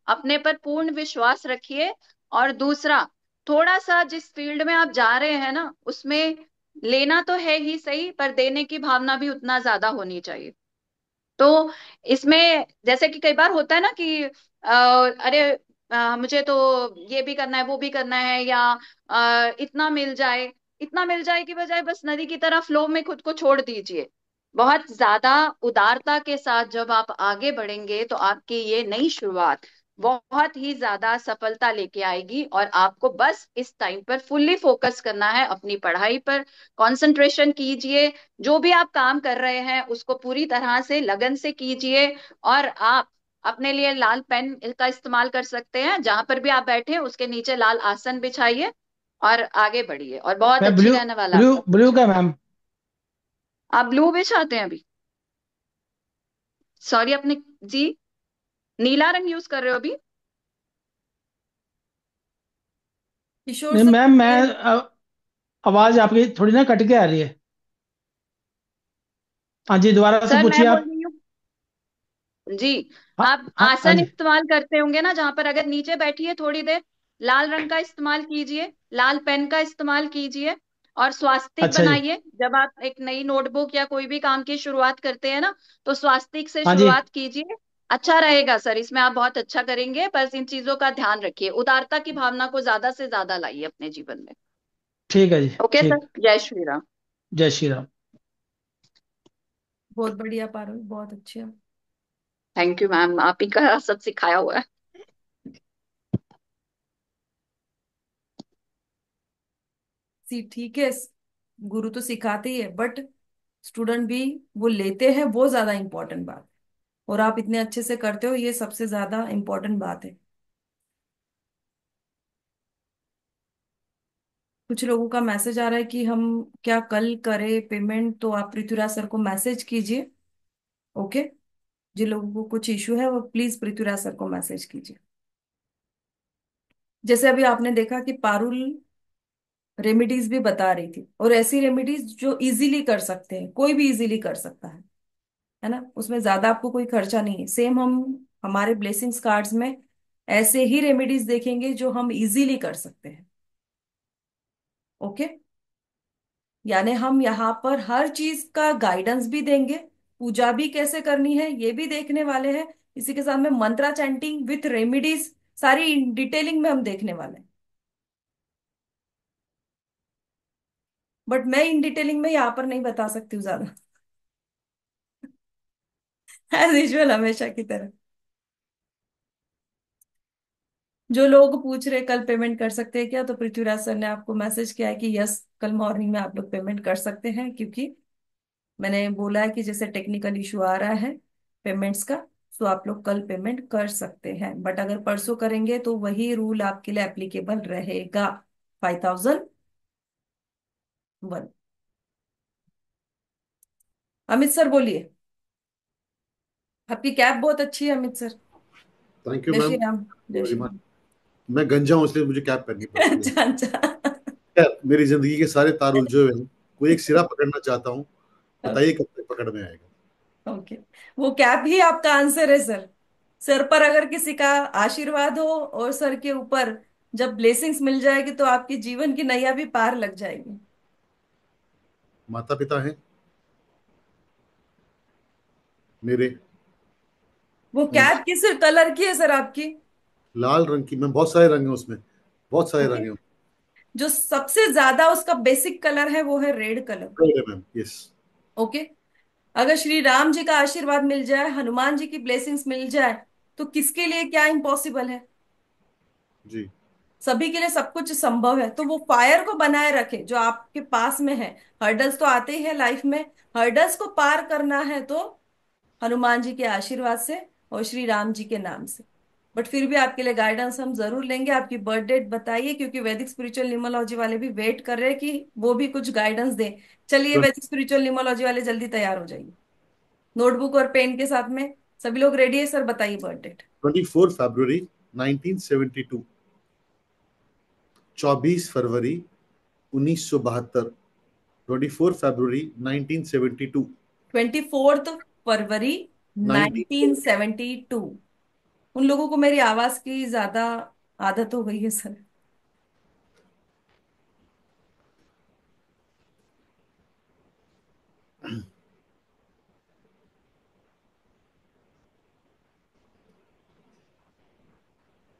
अपने पर पूर्ण विश्वास रखिए। और दूसरा, थोड़ा सा जिस फील्ड में आप जा रहे हैं ना, उसमें लेना तो है ही सही, पर देने की भावना भी उतना ज्यादा होनी चाहिए। तो इसमें जैसे कि कई बार होता है ना कि अरे मुझे तो ये भी करना है वो भी करना है, या इतना मिल जाए। इतना मिल जाए की बजाय बस नदी की तरह फ्लो में खुद को छोड़ दीजिए। बहुत ज्यादा उदारता के साथ जब आप आगे बढ़ेंगे तो आपकी ये नई शुरुआत बहुत ही ज्यादा सफलता लेके आएगी। और आपको बस इस टाइम पर फुल्ली फोकस करना है, अपनी पढ़ाई पर कंसंट्रेशन कीजिए। जो भी आप काम कर रहे हैं उसको पूरी तरह से लगन से कीजिए। और आप अपने लिए लाल पेन का इस्तेमाल कर सकते हैं, जहां पर भी आप बैठे हैं उसके नीचे लाल आसन बिछाइए और आगे बढ़िए, और बहुत मैं अच्छी ब्लू रहने वाला है ब्लू आपका ब्लू फ्यूचर। का मैम। आप ब्लू बिछाते हैं अभी? सॉरी अपने जी, नीला रंग यूज कर रहे हो अभी? किशोर नहीं सर मैम, मैं ये आवाज आपकी थोड़ी ना कट के आ रही है। हाँ जी, दोबारा से सर पूछिए मैं बोल आप। रही हूँ जी, हाँ आप हाँ हाँ आसन जी। इस्तेमाल करते होंगे ना, जहां पर अगर नीचे बैठिए थोड़ी देर, लाल रंग का इस्तेमाल कीजिए, लाल पेन का इस्तेमाल कीजिए। और स्वास्तिक अच्छा जी। बनाइए। जब आप एक नई नोटबुक या कोई भी काम की शुरुआत करते हैं ना, तो स्वास्तिक से हाँ जी। शुरुआत कीजिए। अच्छा रहेगा सर, इसमें आप बहुत अच्छा करेंगे। बस इन चीजों का ध्यान रखिए, उदारता की भावना को ज्यादा से ज्यादा लाइए अपने जीवन में। ठीक है जी। ओके सर, ठीक। जय श्री राम। जय श्री राम। बहुत बढ़िया पारुल, बहुत अच्छे। थैंक यू मैम, आप ही का सब सिखाया हुआ है। सी ठीक है, गुरु तो सिखाते ही है, बट स्टूडेंट भी वो लेते हैं, वो ज्यादा इंपॉर्टेंट बात है। और आप इतने अच्छे से करते हो, ये सबसे ज्यादा इंपॉर्टेंट बात है। कुछ लोगों का मैसेज आ रहा है कि हम क्या कल करें पेमेंट, तो आप पृथ्वीराज सर को मैसेज कीजिए। ओके, जिन लोगों को कुछ इश्यू है वो प्लीज पृथ्वीराज सर को मैसेज कीजिए। जैसे अभी आपने देखा कि पारुल रेमेडीज भी बता रही थी, और ऐसी रेमेडीज जो इजीली कर सकते हैं, कोई भी इजीली कर सकता है ना, उसमें ज्यादा आपको कोई खर्चा नहीं है। सेम हम हमारे ब्लेसिंग्स कार्ड्स में ऐसे ही रेमेडीज देखेंगे जो हम इजीली कर सकते हैं। ओके, यानी हम यहाँ पर हर चीज का गाइडेंस भी देंगे, पूजा भी कैसे करनी है ये भी देखने वाले हैं, इसी के साथ में मंत्रा चैंटिंग विथ रेमेडीज सारी डिटेलिंग में हम देखने वाले हैं। बट मैं इन डिटेलिंग में यहाँ पर नहीं बता सकती हूँ ज्यादा, एज यूजल हमेशा की तरह। जो लोग पूछ रहे कल पेमेंट कर सकते हैं क्या, तो पृथ्वीराज सर ने आपको मैसेज किया है कि यस, कल मॉर्निंग में आप लोग पेमेंट कर सकते हैं, क्योंकि मैंने बोला है कि जैसे टेक्निकल इशू आ रहा है पेमेंट्स का, तो आप लोग कल पेमेंट कर सकते हैं। बट अगर परसों करेंगे तो वही रूल आपके लिए एप्लीकेबल रहेगा, 5001। अमित सर बोलिए, आपकी कैब बहुत अच्छी है अमित सर। थैंक यू जय मैम, श्री राम, जय वेरी श्री मच। राम। मैं गंजा हूँ इसलिए मुझे कैप पहननी पड़ती है। अच्छा अच्छा। खैर, मेरी जिंदगी के सारे तार उलझे हुए हैं, कोई एक सिरा पकड़ना चाहता हूँ, बताइए कब तक पकड़ में आएगा। ओके, वो कैप ही आपका आंसर है सर। सर पर अगर किसी का आशीर्वाद हो और सर के ऊपर जब ब्लेसिंग्स मिल जाएगी, तो आपके जीवन की नैया भी पार लग जाएगी। माता पिता हैं मेरे, वो उन कैप किस कलर की है सर आपकी? लाल रंग की, मैं बहुत सारे रंग हैं उसमें, बहुत सारे ओके, रंग हैं। जो सबसे ज्यादा उसका बेसिक कलर है वो है रेड कलर। रेड है मैम, यस। ओके, अगर श्री राम जी का आशीर्वाद मिल जाए, हनुमान जी की ब्लेसिंग्स मिल जाए, तो किसके लिए क्या इम्पॉसिबल है? जी। सभी के लिए सब कुछ संभव है, तो वो फायर को बनाए रखे जो आपके पास में है। हर्डल्स तो आते ही है लाइफ में, हर्डल्स को पार करना है तो हनुमान जी के आशीर्वाद से और श्री राम जी के नाम से। बट फिर भी आपके लिए गाइडेंस हम जरूर लेंगे। आपकी बर्थ डेट बताइए, क्योंकि वैदिक स्पिरिचुअल न्यूमरोलॉजी वाले भी वेट कर रहे हैं कि वो भी कुछ गाइडेंस दें। चलिए वैदिक स्पिरिचुअल न्यूमरोलॉजी वाले जल्दी तैयार हो जाइए, नोटबुक और पेन के साथ में। सभी लोग रेडी है? सर बताइए बर्थ डेट। 24 फरवरी 1972, 24 फरवरी 1972, 24 फरवरी 1972, 24 फरवरी 19। 1972। उन लोगों को मेरी आवाज की ज्यादा आदत हो गई है सर।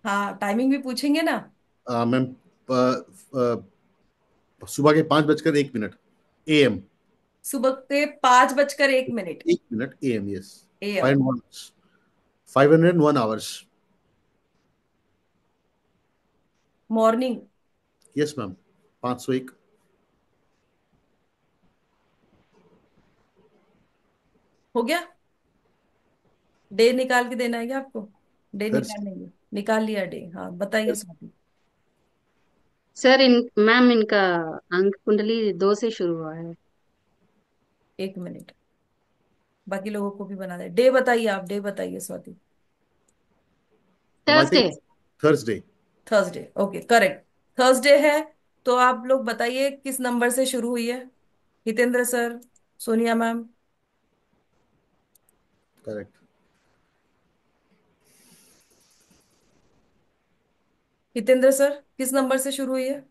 हाँ, टाइमिंग भी पूछेंगे ना? मैम, सुबह के 5:01 AM। सुबह के 5:01। 1 minute AM, yes. Am. 501 hours। Morning. Yes ma'am, 501। हो गया? डे निकाल के देना है क्या आपको? Day Thursday. निकालेंगे, निकाल लिया डे। हाँ बताइए स्वाति। सर मैम इनका अंक कुंडली 2 से शुरू हुआ है। 1 मिनट, बाकी लोगों को भी बना दे। डे बताइए, आप डे बताइए Swati. Thursday. Thursday. Thursday, okay correct. Thursday है। तो आप लोग बताइए किस नंबर से शुरू हुई है? Hitendra sir, Sonia ma'am. Correct. Hitendra sir किस नंबर से शुरू हुई है?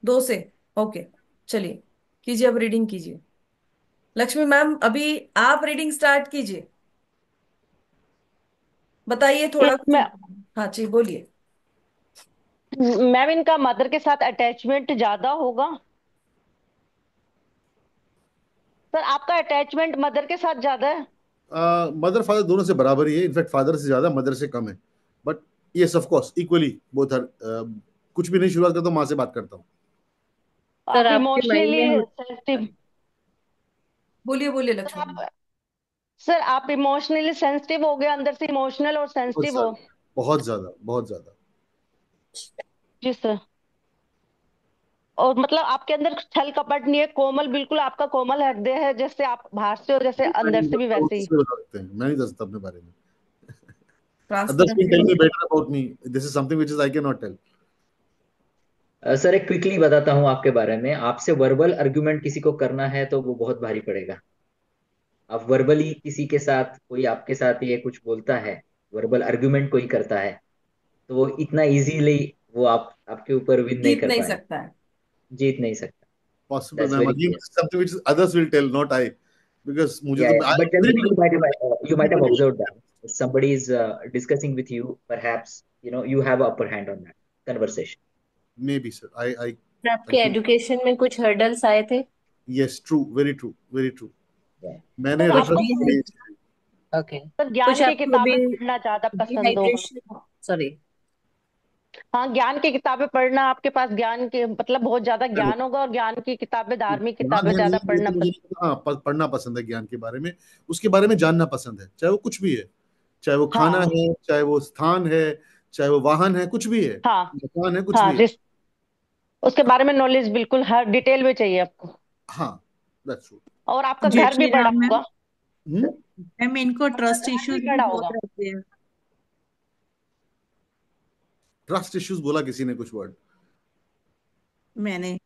2 से, ओके। चलिए कीजिए, अब रीडिंग कीजिए। लक्ष्मी मैम अभी आप रीडिंग स्टार्ट कीजिए। बताइए थोड़ा कुछ। मैं हाँ जी बोलिए। मैम इनका मदर के साथ अटैचमेंट ज्यादा होगा। सर आपका अटैचमेंट मदर के साथ ज्यादा है? मदर फादर दोनों से बराबर ही है, इनफैक्ट फादर से ज्यादा, मदर से कम है। But yes of course equally both are. कुछ भी नहीं, शुरुआत करता हूँ, माँ से बात करता हूँ। सर आप आपके इमोशनली महीने सेंसिटिव। बोलिए बोलिए सर लक्ष्मी। सर आप इमोशनली सेंसिटिव हो गए, अंदर से इमोशनल और बहुत सेंसिटिव हो। ज्यादा, बहुत ज्यादा, बहुत ज्यादा। जी सर। और मतलब आपके अंदर छल कपट नहीं है, कोमल, बिल्कुल आपका कोमल हृदय है, जैसे आप बाहर से हो जैसे मैं अंदर नहीं से भी जानता, वो वैसे ही। दूसरे बता सकते हैं, मैं नहीं बता सकता अपने बारे में। Others can tell transparent. me better about me. This is something which is I cannot tell. Sir एक क्विकली बताता हूँ आपके बारे में। आपसे वर्बल आर्गुमेंट किसी को करना है तो वो बहुत भारी पड़ेगा। आप वर्बली किसी के साथ, कोई आपके साथ ये कुछ बोलता है, वर्बल आर्गुमेंट कोई करता है, तो वो इतना इजीली वो आपके ऊपर विन नहीं जीत कर नहीं पाएगा, सकता है। जीत नहीं सकता। Possible, that's ma'am. Very Again, clear. this is something which others will tell, not I, because मुझे Yeah, तो yeah. I But very generally, you might have very- observed that if somebody is discussing with you, perhaps you have upper hand on that conversation. maybe sir. I आपके agree. एजुकेशन में कुछ हर्डल्स आए थे? Yes, true, very true, very true. Yeah. मैंने सर कुछ आपको रेफरेंस ओके, सर ज्ञान कुछ की आपको किताबें अभी पढ़ना ज्यादा पसंद होगा। Dehydration, sorry. हाँ, ज्ञान की किताबें पढ़ना, आपके पास ज्ञान के मतलब बहुत ज्यादा ज्ञान होगा, और ज्ञान की किताबें, धार्मिक ज्ञान किताबें है ज्यादा नहीं, ये पढ़ना तो मुझे पसंद। नहीं पता। हाँ, पढ़ना पसंद है ज्ञान के बारे में, उसके बारे में जानना पसंद है, चाहे वो कुछ भी है, चाहे वो खाना हाँ है, चाहे वो स्थान है, चाहे वो वाहन है, कुछ भी है, हाँ मकान है, कुछ हाँ। भी है। उसके बारे में नॉलेज बिल्कुल हर डिटेल में चाहिए आपको। हाँ, दैट्स ट्रू। और आपका जय घर भी श्री बड़ा राम मैम। होगा। मैम इनको आपका ट्रस्ट घर भी इश्यूज भी बड़ा बहुत होगा। रहते हैं। ट्रस्ट इश्यूज बोला किसी ने कुछ वर्ड, मैंने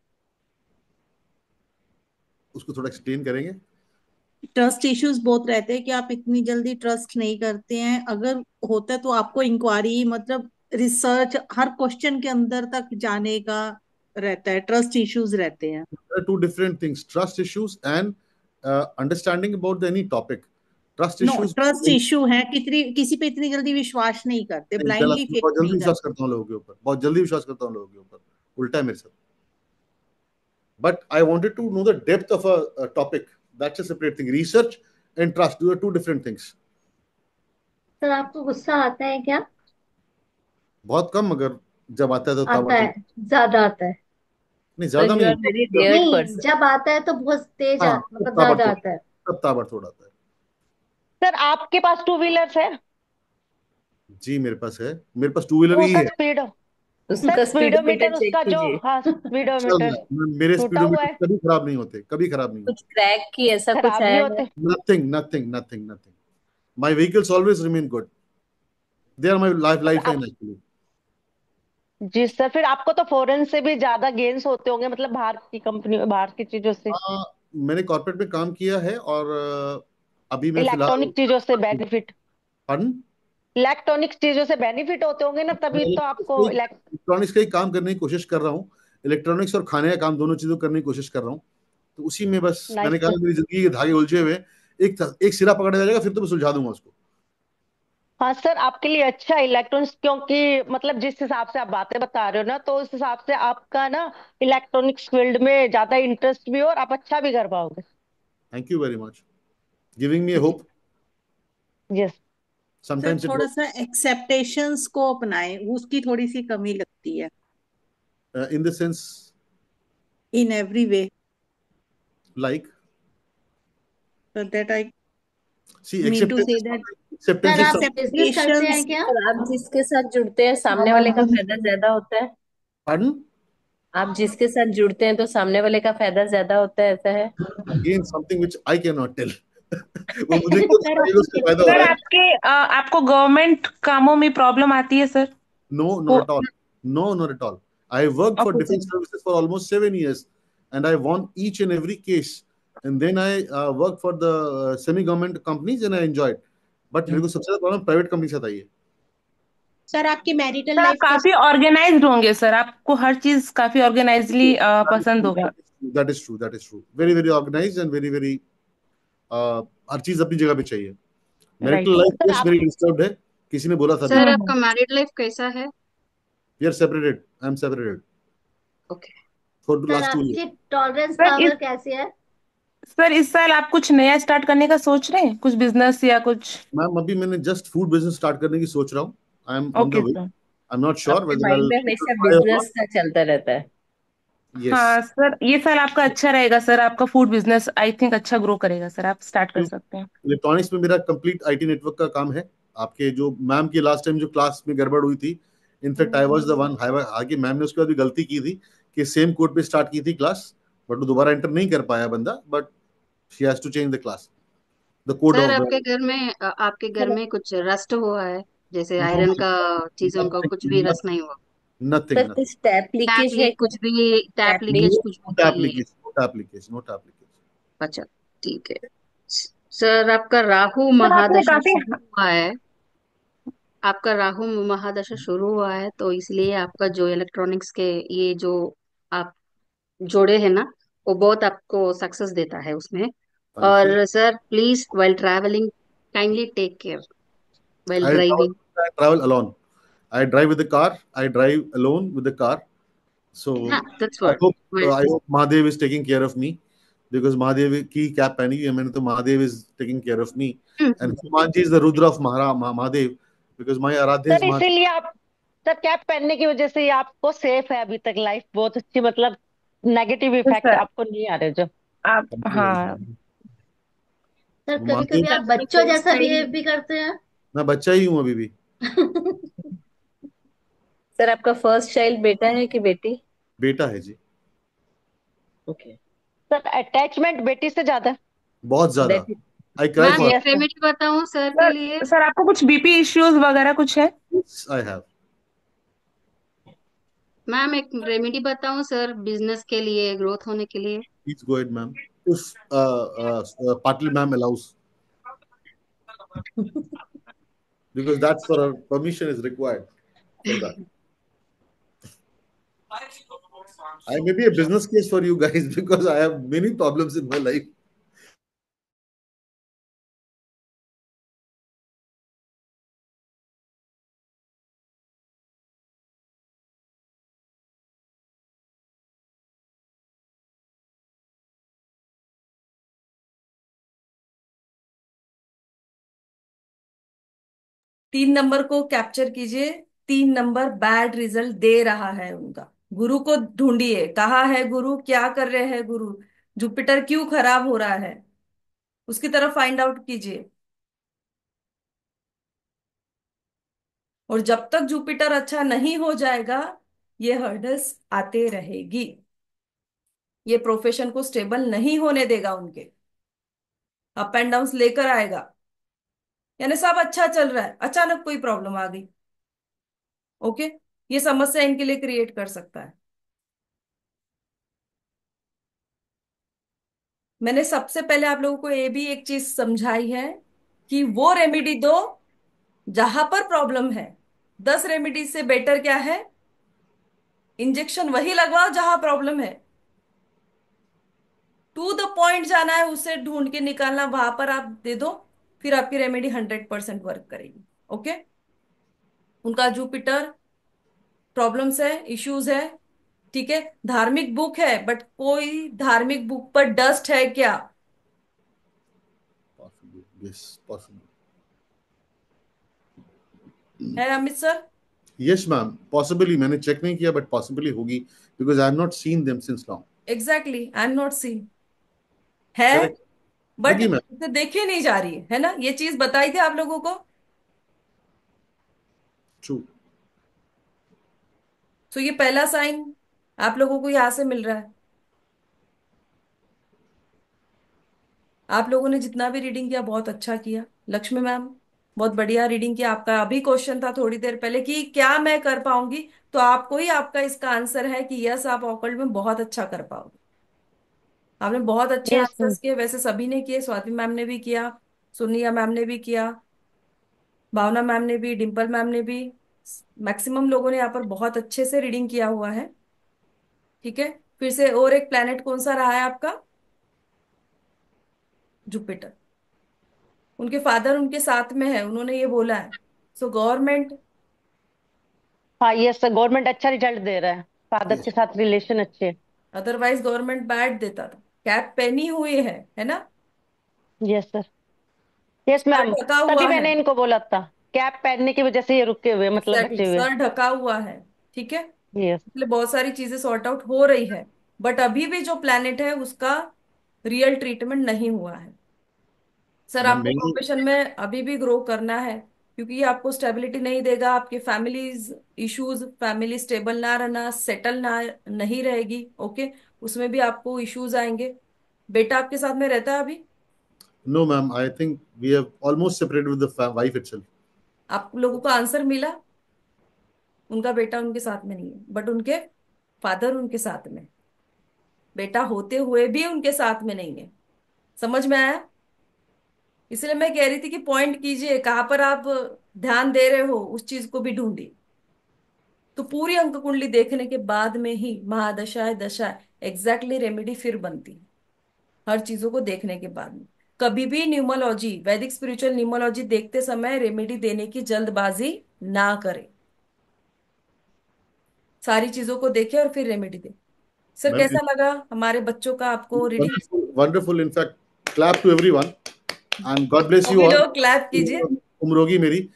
उसको थोड़ा एक्सप्लेन करेंगे? ट्रस्ट इश्यूज बहुत रहते हैं कि आप इतनी जल्दी ट्रस्ट नहीं करते हैं, अगर होता है तो आपको इंक्वायरी मतलब रिसर्च हर क्वेश्चन के अंदर तक जाने का रहता है, ट्रस्ट इश्यूज रहते हैं। There are two different things: trust issues and understanding about any topic. Trust no, issues trust issue है, किसी पे इतनी जल्दी विश्वास नहीं करते, नहीं, गलत। ब्लाइंडली मैं फेथ बहुत जल्दी नहीं विश्वास करते। करता हूँ लोगों के ऊपर, बहुत जल्दी विश्वास करता हूँ लोगों के ऊपर, उल्टा है मेरे साथ। But I wanted to know the depth of a topic. That's a separate thing. Research and trust, those are two different things. Sir आपको गुस्सा आता है क्या? बहुत कम, मगर जब आता है तो आता ताबड़तोड़। है, ज्यादा आता है। नहीं तो ज्यादा यू नहीं, आर वेरी जब, डेयर्ड नहीं, पर्सन। जब आता है तो बहुत तेज हाँ तब मतलब ज्यादा ताबड़तोड़, आता है। तब ताबड़तोड़ आता है। सर आपके पास टू व्हीलर्स है? जी मेरे पास है, मेरे पास टू व्हीलर तो ही उसका है। स्पीड, सर उसका स्पीडोमीटर स्पीडोमीटर चेक उसका जो, कीजिए। हाँ चल स्पीडोमीटर रहा है, मेरे टूटा हुआ स्पीडोमीटर है, कभी खराब नहीं होते, कभी खराब नहीं कुछ होते। क्रैक की ऐसा कुछ खराब नहीं आया है? होते? Nothing nothing nothing nothing. My vehicles always remain good, they are my sir life line आप, एक्चुअली। जी सर, फिर आपको तो फॉरेन से भी ज्यादा गेन्स होते होंगे, मतलब बाहर की कंपनी, बाहर की चीजों से, मैंने कॉर्पोरेट में काम किया है, और अभी मैं फिलहाल। इलेक्ट्रॉनिक चीजों से बेनिफिट, पढ़ इलेक्ट्रॉनिक चीजों से बेनिफिट होते होंगे ना, तभी तो आपको इलेक्ट्रॉनिक्स का ही काम करने की कोशिश कर रहा हूँ। इलेक्ट्रॉनिक्स और खाने का काम दोनों चीजों करने की कोशिश कर रहा हूँ। तो उसी में बस मैंने कहा नाइस। मेरी जिंदगी के धागे उलझे हुए हैं। एक सिरा पकड़ा जाएगा, फिर तो मैं सुलझा दूंगा उसको। हाँ सर, आपके लिए अच्छा इलेक्ट्रॉनिक्स, क्योंकि मतलब जिस हिसाब से आप बातें बता रहे हो ना, तो उस हिसाब से आपका ना इलेक्ट्रॉनिक्स फील्ड में ज्यादा इंटरेस्ट भी हो और आप अच्छा भी कर पाओगे। Thank you very much giving me hope. Yes. Sir sometimes it थोड़ा सा एक्सेप्टेशंस को अपनाएं, उसकी थोड़ी सी कमी लगती है in the sense in every way, like so that I see mean to say acceptance that sir acceptance is आप बिजनेस करते हैं acceptations। क्या? और आप जिसके साथ जुड़ते हैं सामने वाले का फायदा ज्यादा होता है। सम आप जिसके साथ जुड़ते हैं तो सामने वाले का फायदा ज्यादा होता है, ऐसा है? Again something which I can not tell. वो मुझे क्यों सर बताइएगा, उसका फायदा हो सर रहा है। आपके आपको गवर्नमेंट कामों में प्रॉब्लम आती है सर? No, not वो at all. No, not at all. I worked for okay defense sir. services for almost 7 years, and I won each and every case. And then I worked for the semi-government companies, and I enjoyed. But मेरे को सबसे ज्यादा प्रॉब्लम प्राइवेट कंपनी से आता है। सर आपकी मैरिटल सर आप लाइफ काफी कैसी? ऑर्गेनाइज्ड होंगे सर, आपको हर चीज काफी ऑर्गेनाइजली पसंद होगा। That is true. That is true. Very very organized and very very हर चीज अपनी जगह पे चाहिए। Right. Marital life sir yes आप, मेरी डिस्टर्ब्ड है, किसी ने बोला था भी। सर आपका मैरिड लाइफ कैसा है? We are separated, I am separated okay. For the sir last 2 years। आपकी टॉलरेंस सर पावर इस कैसी है? सर इस साल आप कुछ नया स्टार्ट करने का सोच रहे हैं, कुछ बिजनेस या कुछ? मैम अभी मैंने जस्ट फूड बिजनेस स्टार्ट करने की सोच रहा हूँ। I am on the okay way. Sir. I am not sure आपके वेदर आई माइंड में विल हमेशा बाय और नॉट। बिजनेस का चलता रहता है। यस, हाँ सर, ये साल आपका अच्छा रहेगा सर, आपका फूड बिजनेस आई थिंक अच्छा ग्रो करेगा सर, आप स्टार्ट कर सकते हैं। इलेक्ट्रॉनिक्स में मेरा कंप्लीट आईटी नेटवर्क का काम है। आपके जो मैम की लास्ट टाइम जो क्लास में गड़बड़ हुई थी, in fact I was the one, हालांकि मैम ने उसके बाद भी गलती की थी कि सेम कोड पे स्टार्ट की थी क्लास, बट वो दोबारा एंटर नहीं कर पाया बंदा, but she has to change the class, the code sir of the. आपके घर में कुछ रस्ट हुआ है, जैसे नो, आयरन का चीजों का कुछ भी रस्ट नहीं हुआ? सर नथिंग कुछ टैप टैप लीकेज है लीक क्या? कुछ भी, टैप टैप लीकेज लीकेज? कुछ भी टैप नहीं है? Leakage, no tap leakage, no tap leakage. अच्छा, ठीक है। सर आपका राहु सर आपने महादशा काफी शुरू हुआ है, आपका राहु महादशा शुरू हुआ है, तो इसलिए आपका जो इलेक्ट्रॉनिक्स के ये जो आप जोड़े हैं ना, वो बहुत आपको सक्सेस देता है उसमें। Thank you. और sir please while travelling kindly take care while I driving. Travel alone. I drive with the car. I drive alone with the car. So हाँ, that's I what hope well. I hope Mahadev is taking care of me, because Mahadev की कैप पहनी हुई है मैंने, तो Mahadev is taking care of me, and Hanuman ji is the Rudra of Mahadev, because my Aradhya is sir Mahadev. इसीलिए आप, सर कैप पहनने की वजह से ये आपको सेफ है अभी तक, लाइफ बहुत अच्छी, मतलब नेगेटिव इफेक्ट सर आपको नहीं आ रहे जो। आप, Thank you very हाँ much. सर वो कभी Mahadev, कभी सर आप अपने बच्चों हेयर जैसा स्टाइल, बिहेव भी करते हैं। मैं बच्चा ही हूँ अभी भी। सर आपका फर्स्ट चाइल्ड बेटा है कि बेटी? बेटा है जी। ओके। सर अटैचमेंट बेटी से ज्यादा? बहुत ज्यादा। That I cry ma'am for एक यस सर। रेमेडी बताऊं सर के लिए? सर आपको कुछ बीपी इश्यूज वगैरह कुछ है? her. I have. मैम एक रेमेडी बताऊं सर, बिजनेस के लिए, ग्रोथ होने के लिए? Please go ahead, ma'am. If Patil ma'am allows, because that's for her permission is required for that. I may be a business case for you guys because I have many problems in my life. तीन नंबर को कैप्चर कीजिए, 3 नंबर बैड रिजल्ट दे रहा है उनका। गुरु को ढूंढिए, कहाँ है गुरु, क्या कर रहे हैं गुरु, जुपिटर क्यों खराब हो रहा है, उसकी तरफ फाइंड आउट कीजिए। और जब तक जुपिटर अच्छा नहीं हो जाएगा, ये हर्डल्स आते रहेगी, ये प्रोफेशन को स्टेबल नहीं होने देगा, उनके अप एंड डाउन लेकर आएगा। यानी सब अच्छा चल रहा है, अचानक कोई प्रॉब्लम आ गई, ओके, ये समस्या इनके लिए क्रिएट कर सकता है। मैंने सबसे पहले आप लोगों को ये भी एक चीज समझाई है कि वो रेमेडी दो जहां पर प्रॉब्लम है। 10 रेमेडी से बेटर क्या है, इंजेक्शन वही लगवाओ जहां प्रॉब्लम है। टू द पॉइंट जाना है, उसे ढूंढ के निकालना, वहां पर आप दे दो, फिर आपकी रेमेडी 100% वर्क करेगी। ओके, उनका जुपिटर प्रॉब्लम्स है, इश्यूज है, ठीक है। धार्मिक बुक है, बट कोई धार्मिक बुक पर डस्ट है क्या? Yes, possible. है Amit sir? Yes, ma'am. Possibly मैंने चेक नहीं किया, बट possibly होगी, because I have not seen them since long. Exactly, I am not seen है, Correct. बट होगी मैम. इसे देखी नहीं जा रही है ना, ये चीज बताई थी आप लोगों को। True. तो ये पहला साइन आप लोगों को यहां से मिल रहा है। आप लोगों ने जितना भी रीडिंग किया बहुत अच्छा किया। लक्ष्मी मैम बहुत बढ़िया रीडिंग किया। आपका अभी क्वेश्चन था थोड़ी देर पहले कि क्या मैं कर पाऊंगी, तो आपको ही आपका इसका आंसर है कि यस, आप ऑकल्ट में बहुत अच्छा कर पाओगे। आपने बहुत अच्छे यस मैम। आंसर्स किए, वैसे सभी ने किए, स्वाति मैम ने भी किया, सोनिया मैम ने भी किया, भावना मैम ने भी, डिम्पल मैम ने भी, मैक्सिमम लोगों ने यहाँ पर बहुत अच्छे से रीडिंग किया हुआ है। ठीक है, फिर से और एक प्लेनेट कौन सा रहा है आपका? जुपिटर। उनके फादर उनके साथ में है, उन्होंने ये बोला है। सो गवर्नमेंट, हाँ यस सर, गवर्नमेंट अच्छा रिजल्ट दे रहा है, फादर के साथ रिलेशन अच्छे है। अदरवाइज गवर्नमेंट बैड देता था। कैप पहनी हुई है ना? Yes sir. Yes sir ma'am, ढका तभी हुआ है, मैंने इनको बोला था, कैप पहनने की वजह से ये रुके हुए, मतलब एग्जैक्टली, बचे हुए। सर ढका हुआ है, ठीक है। यस। इसलिए बहुत सारी चीजें सॉर्ट आउट हो रही है, बट अभी भी जो प्लेनेट है उसका रियल ट्रीटमेंट नहीं हुआ है। सर मैम आपको मेरी प्रोफेशन में अभी भी ग्रो करना है, क्योंकि ये आपको स्टेबिलिटी नहीं देगा, आपके फैमिलीज इश्यूज, फैमिली स्टेबल ना रहना, सेटल ना नहीं रहेगी, ओके, उसमें भी आपको इश्यूज आएंगे। बेटा आपके साथ में रहता है अभी? No, ma'am. I think we have almost separated with the wife itself. आप लोगों को आंसर मिला? उनका बेटा उनके साथ में नहीं है, बट उनके फादर उनके साथ में, बेटा होते हुए भी उनके साथ में नहीं है। समझ में आया? इसलिए मैं कह रही थी कि पॉइंट कीजिए कहाँ पर आप ध्यान दे रहे हो, उस चीज को भी ढूंढिए। तो पूरी अंक कुंडली देखने के बाद में ही महादशा दशा एग्जैक्टली रेमेडी फिर बनती है, हर चीजों को देखने के बाद में। कभी भी न्यूमोलॉजी, वैदिक स्पिरिचुअल न्यूमोलॉजी देखते समय रेमेडी देने की जल्दबाजी ना करें, सारी चीजों को देखें और फिर रेमेडी दें। सर Ma'am, कैसा लगा हमारे बच्चों का आपको reading? wonderful, wonderful. In fact, clap to everyone, and God bless you सभी all. लोग क्लैप कीजिए। उम्रोगी मेरी.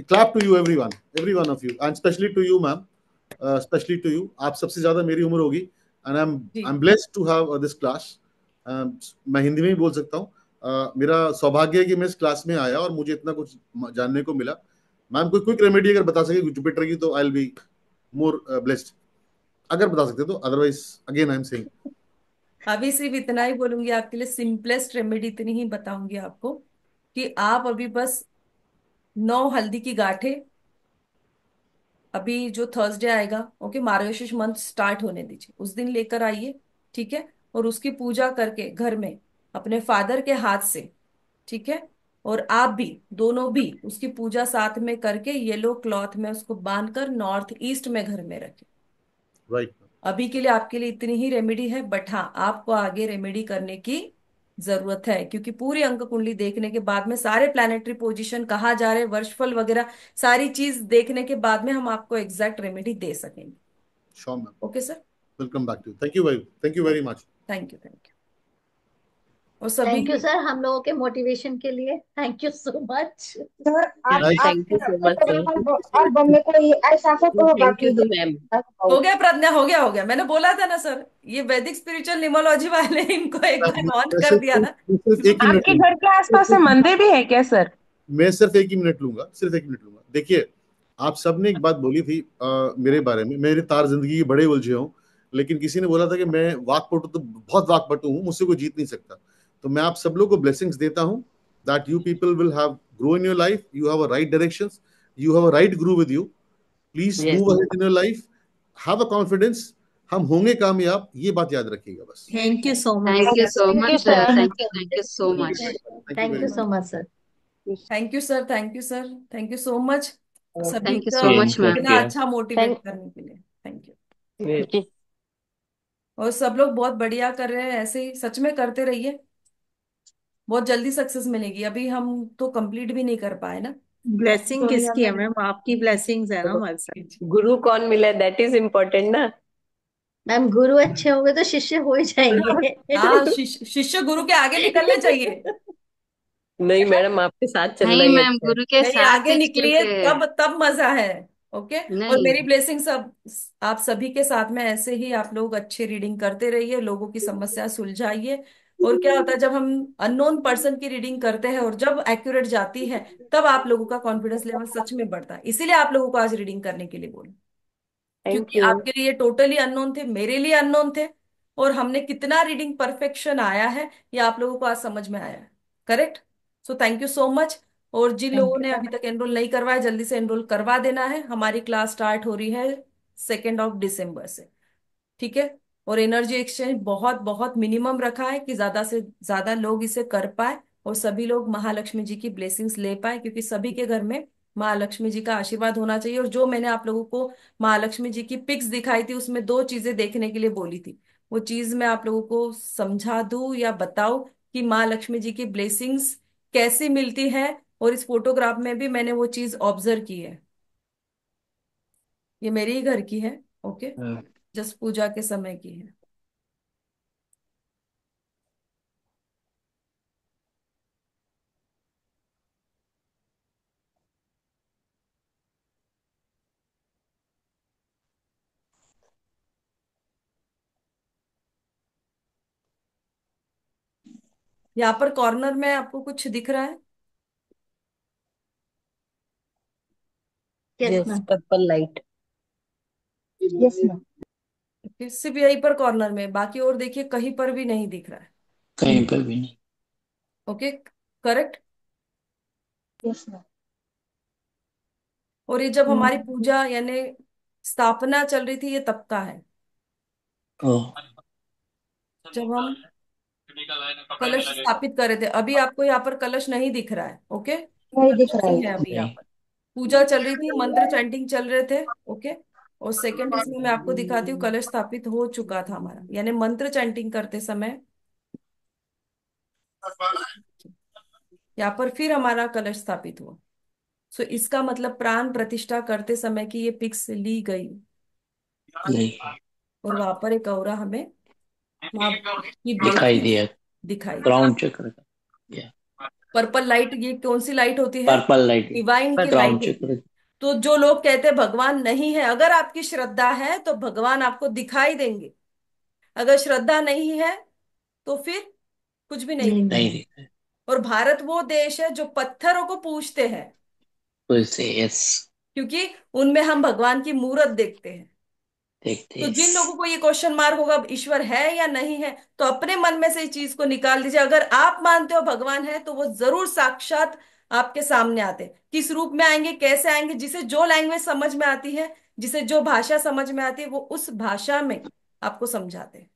Clap to you, every one of you, and especially to you, ma'am. Especially to you. आप सबसे ज्यादा मेरी उम्र होगी, and I'm blessed to have this class. मैं हिंदी में भी बोल सकता हूँ। मेरा सौभाग्य है कि मैं इस क्लास में आया और मुझे इतना कुछ जानने को मिला। मैम कोई क्विक रेमेडी अगर बता सके जुपिटर की, तो I will be more blessed, अगर बता सकते तो। Otherwise again I am saying, अभी सिर्फ इतना ही बोलूंगी आपके लिए, सिंपलेस्ट रेमेडी इतनी ही बताऊंगी आपको कि आप अभी बस 9 हल्दी की गांठें, अभी जो थर्सडे आएगा, ओके, मार्गशीर्ष मंथ स्टार्ट होने दीजिए, उस दिन लेकर आइए, ठीक है। और उसकी पूजा करके घर में अपने फादर के हाथ से, ठीक है, और आप भी, दोनों भी उसकी पूजा साथ में करके येलो क्लॉथ में उसको बांधकर नॉर्थ ईस्ट में घर में रखें। राइट। अभी के लिए आपके लिए इतनी ही रेमेडी है, बट हाँ आपको आगे रेमेडी करने की जरूरत है, क्योंकि पूरी अंक कुंडली देखने के बाद में सारे प्लैनेटरी पोजीशन कहाँ जा रहे हैं, वर्षफल वगैरह सारी चीज देखने के बाद में हम आपको एग्जैक्ट रेमेडी दे सकेंगे। Sure ma'am. Okay sir, welcome back to you. Thank you very much. Thank you, thank you. और सभी थैंक यू सर, हम लोगों के मोटिवेशन के लिए thank you so much. Sir आप thank you so much sir. Album में कोई ऐसा फोटो होगा थैंक यू कि टू मैम। हो गया प्रज्ञा, हो गया हो गया, मैंने बोला था ना सर, ये वैदिक स्पिरिचुअल निमोलॉजी वाले इनको एक बार ऑन कर दिया ना। मैं सिर्फ एक ही मिनट आपके घर के आसपास में लूंगा, मंदिर भी है क्या सर? मैं सिर्फ एक ही मिनट लूंगा, सिर्फ एक मिनट लूंगा। देखिए, आप सबने एक बात बोली थी मेरे बारे में, मेरे तार जिंदगी के बड़े उलझे हूँ, लेकिन किसी ने बोला था कि मैं वाकपटु तो बहुत वाकपटु हूँ, मुझसे कोई जीत नहीं सकता। तो मैं आप सब लोग को ब्लेसिंग्स देता हूँ that you people will have grow in your life, you have a right directions, you have a right guru with you, please yes move ahead in your life, have a confidence, हम होंगे कामयाब, ये बात याद रखिएगा बस। Thank you so much. Thank you so thank you much sir, sir. Thank you so much. Thank you thank very you much. So much sir. Thank you sir, thank you sir, thank you so much सभी थैंक यू का सो मच मैम। इतना अच्छा मोटिवेट थैंक करने के लिए, थैंक यू। यू। और सब लोग बहुत बढ़िया कर रहे हैं, ऐसे ही सच में करते रहिए, बहुत जल्दी सक्सेस मिलेगी। अभी हम तो कंप्लीट भी नहीं कर पाए ना। ब्लेसिंग सोनिया किसकी है मैम, मैम? आपकी ब्लेसिंग्स है ना हमारे साथ। गुरु कौन मिला दैट इज इम्पोर्टेंट ना। मैम गुरु अच्छे होंगे तो शिष्य हो ही जाएंगे। हाँ, शिष्य गुरु के आगे निकलने चाहिए। नहीं मैडम, आपके साथ चलना नहीं ही मैम, अच्छा है। गुरु के नहीं, साथ आगे ही निकलिए, चलते हैं। तब तब मजा है। ओके। और नहीं। मेरी ब्लेसिंग सब आप सभी के साथ में, ऐसे ही आप लोग अच्छी रीडिंग करते रहिए, लोगों की समस्या सुलझाइए। और क्या होता है जब हम अननोन पर्सन की रीडिंग करते हैं और जब एक्यूरेट जाती है, तब आप लोगों का कॉन्फिडेंस लेवल सच में बढ़ता है। इसीलिए आप लोगों को आज रीडिंग करने के लिए बोला, थैंक क्योंकि यू। आपके लिए टोटली अननोन थे, मेरे लिए अननोन थे। और हमने कितना रीडिंग परफेक्शन आया है, ये आप लोगों को आज समझ में आया है। Correct. So thank you so much. और जिन लोगों थैंक यू ने अभी तक एनरोल नहीं करवाया, जल्दी से एनरोल करवा देना है। हमारी क्लास स्टार्ट हो रही है 2 दिसंबर से। ठीक है। और एनर्जी एक्सचेंज बहुत बहुत मिनिमम रखा है कि ज्यादा से ज्यादा लोग इसे कर पाए और सभी लोग महालक्ष्मी जी की ब्लेसिंग्स ले पाए, क्योंकि सभी के घर में महालक्ष्मी जी का आशीर्वाद होना चाहिए। और जो मैंने आप लोगों को महालक्ष्मी जी की पिक्स दिखाई थी, उसमें 2 चीजें देखने के लिए बोली थी, वो चीज मैं आप लोगों को समझा दूं या बताऊं कि महालक्ष्मी जी की ब्लेसिंग्स कैसी मिलती है। और इस फोटोग्राफ में भी मैंने वो चीज ऑब्जर्व की है, ये मेरे ही घर की है। ओके। जस्ट पूजा के समय की है। यहाँ पर कॉर्नर में आपको कुछ दिख रहा है? Yes yes, ma'am. Purple light. Yes ma'am. फिर सिर्फ यहीं पर कॉर्नर में, बाकी और देखिए कहीं पर भी नहीं दिख रहा है। कहीं पर भी नहीं। ओके। करेक्ट। Yes ma'am. और ये जब हमारी पूजा यानी स्थापना चल रही थी, ये तब का है, ओह, जब हम कलश स्थापित कर रहे थे। अभी आपको यहाँ पर कलश नहीं दिख रहा है। ओके। नहीं दिख कलश रहा नहीं है है। अभी यहाँ नहीं। पर। पूजा चल रही थी, मंत्र चैंटिंग चल रहे थे। ओके। और सेकंड इसमें मैं आपको दिखाती हूँ, कलश स्थापित हो चुका था हमारा, यानी मंत्र चैंटिंग करते समय यहाँ पर फिर हमारा कलश स्थापित हुआ। सो इसका मतलब प्राण प्रतिष्ठा करते समय की ये पिक्स ली गई। नहीं। और वहां पर एक औरा हमें वहां की दिखाई ब्लेसिंग दिया। दिखाई। क्राउन चक्र का। या पर्पल लाइट, ये कौन सी लाइट होती है? Purple light. डिवाइन की क्राउन लाइट होती है। चक्र। तो जो लोग कहते हैं भगवान नहीं है, अगर आपकी श्रद्धा है तो भगवान आपको दिखाई देंगे। अगर श्रद्धा नहीं है तो फिर कुछ भी नहीं दिखेगा। नहीं दिखा। और भारत वो देश है जो पत्थरों को पूजते हैं, उससे यस। क्योंकि उनमें हम भगवान की मूरत देखते हैं। देखते तो यस। जिन लोगों को ये क्वेश्चन मार्क होगा अब ईश्वर है या नहीं है, तो अपने मन में से इस चीज को निकाल दीजिए। अगर आप मानते हो भगवान है, तो वो जरूर साक्षात आपके सामने आते हैं। किस रूप में आएंगे, कैसे आएंगे, जिसे जो लैंग्वेज समझ में आती है, जिसे जो भाषा समझ में आती है, वो उस भाषा में आपको समझाते हैं।